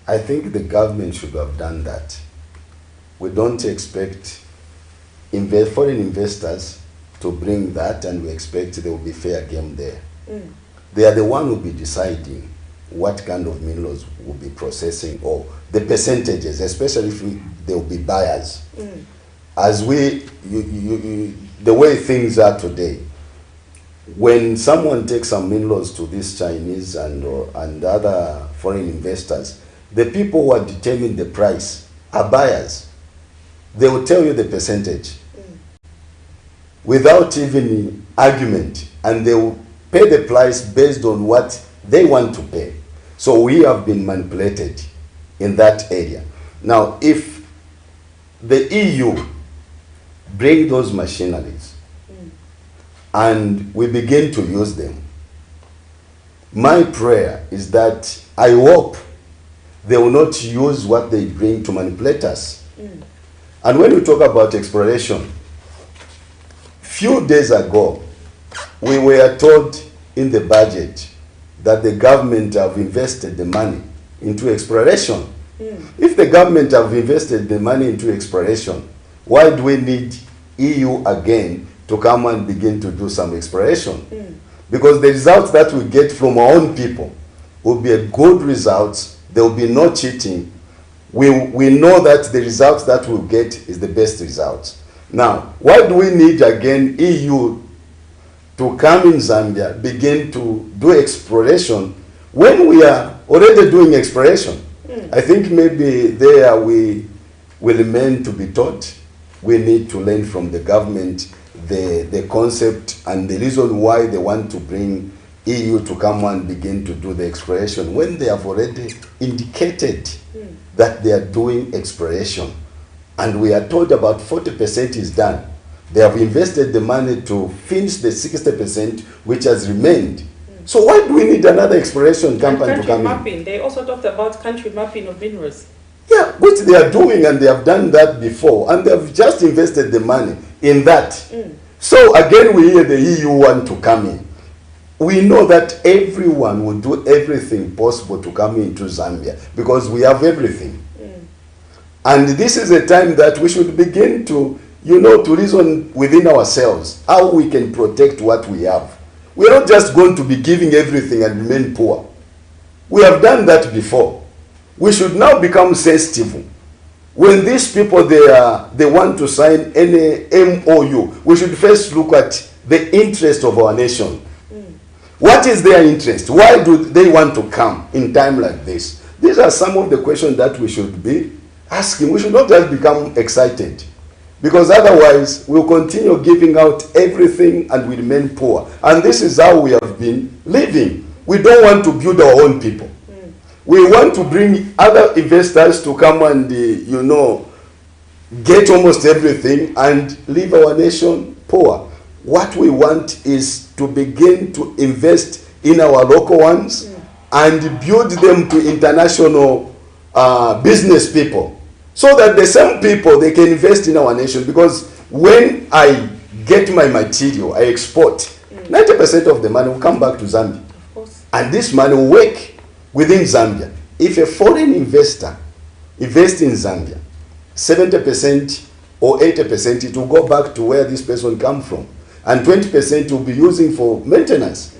I think the government should have done that. We don't expect foreign investors to bring that, and we expect there will be fair game there. They are the one who will be deciding what kind of minerals will be processing, or the percentages, especially if there will be buyers. As the way things are today, when someone takes some minerals to these Chinese and other foreign investors, the people who are determining the price are buyers. They will tell you the percentage without even argument, and they will pay the price based on what they want to pay. So we have been manipulated in that area. Now, if the EU bring those machineries and we begin to use them, my prayer is that I hope they will not use what they bring to manipulate us. And when we talk about exploration, few days ago, we were told in the budget that the government have invested the money into exploration. If the government have invested the money into exploration, why do we need EU again to come and begin to do some exploration? Because the results that we get from our own people will be a good results. There will be no cheating. We know that the results that we'll get is the best results. Now, why do we need again EU to come in Zambia, begin to do exploration when we are already doing exploration. I think maybe there we will remain to be taught. We need to learn from the government the concept and the reason why they want to bring EU to come and begin to do the exploration when they have already indicated that they are doing exploration. And we are told about 40% is done. They have invested the money to finish the 60% which has remained. So why do we need another exploration company to come mapping. in? They also talked about country mapping of minerals. Yeah, which they are doing, and they have done that before, and they have just invested the money in that. So again, we hear the EU want to come in. We know that everyone will do everything possible to come into Zambia because we have everything. And this is a time that we should begin to, to reason within ourselves how we can protect what we have. We are not just going to be giving everything and remain poor. We have done that before. We should now become sensitive. When these people, they want to sign any MOU, we should first look at the interest of our nation. What is their interest? Why do they want to come in time like this? These are some of the questions that we should be asking. We should not just become excited, because otherwise we'll continue giving out everything and we remain poor. And this is how we have been living. We don't want to build our own people. We want to bring other investors to come and, get almost everything and leave our nation poor. What we want is to begin to invest in our local ones and build them to international business people, so that the same people, they can invest in our nation. Because when I get my material, I export, 90% of the money will come back to Zambia. And this money will work within Zambia. If a foreign investor invests in Zambia, 70% or 80%, it will go back to where this person comes from. And 20% will be using for maintenance.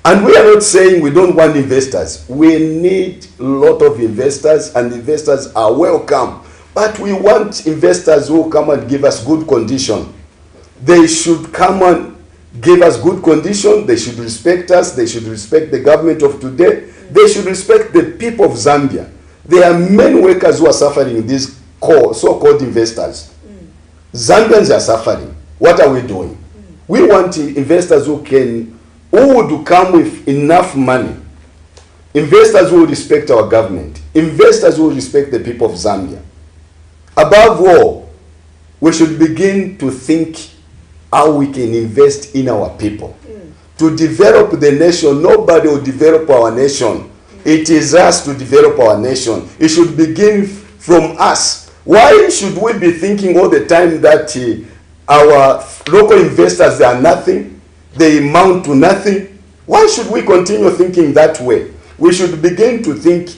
And we are not saying we don't want investors. We need a lot of investors, and investors are welcome. But we want investors who come and give us good condition. They should come and give us good condition. They should respect us. They should respect the government of today. They should respect the people of Zambia. There are many workers who are suffering, these so-called investors. Zambians are suffering. What are we doing? We want investors who would come with enough money. Investors who respect our government. Investors who respect the people of Zambia. Above all, we should begin to think how we can invest in our people. To develop the nation, nobody will develop our nation. It is us to develop our nation. It should begin from us. Why should we be thinking all the time that our local investors, they are nothing, they amount to nothing? Why should we continue thinking that way? We should begin to think,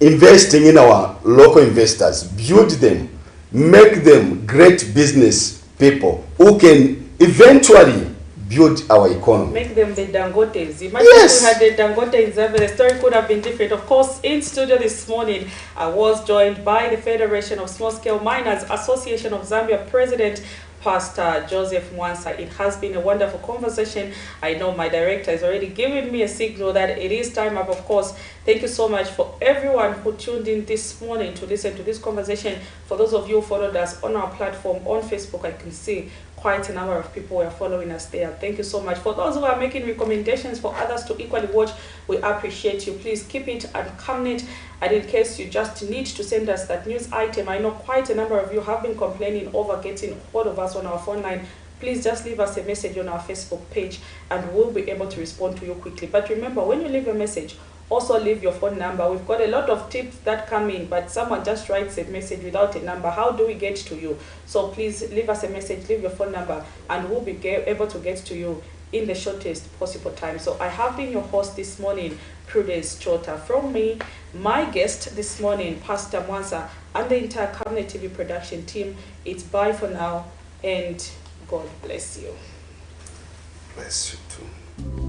investing in our local investors, build them, make them great business people who can eventually build our economy. Make them the Dangotes. Imagine if we had the Dangote in Zambia, the story could have been different. Of course, in studio this morning, I was joined by the Federation of Small-Scale Miners Association of Zambia President, Pastor Joseph Mwansa. It has been a wonderful conversation. I know my director has already given me a signal that it is time up. Of course, thank you so much for everyone who tuned in this morning to listen to this conversation. For those of you who followed us on our platform on Facebook, I can see quite a number of people are following us there. Thank you so much. For those who are making recommendations for others to equally watch, we appreciate you. Please keep it at Camnet. And in case you just need to send us that news item, I know quite a number of you have been complaining over getting hold of us on our phone line. Please just leave us a message on our Facebook page and we'll be able to respond to you quickly. But remember, when you leave a message, also leave your phone number. We've got a lot of tips that come in, but someone just writes a message without a number. How do we get to you? So please leave us a message, leave your phone number, and we'll be able to get to you in the shortest possible time. So I have been your host this morning, Prudence Chota. From me, my guest this morning, Pastor Mwansa, and the entire Camnet TV production team, it's bye for now, and God bless you. Bless you too.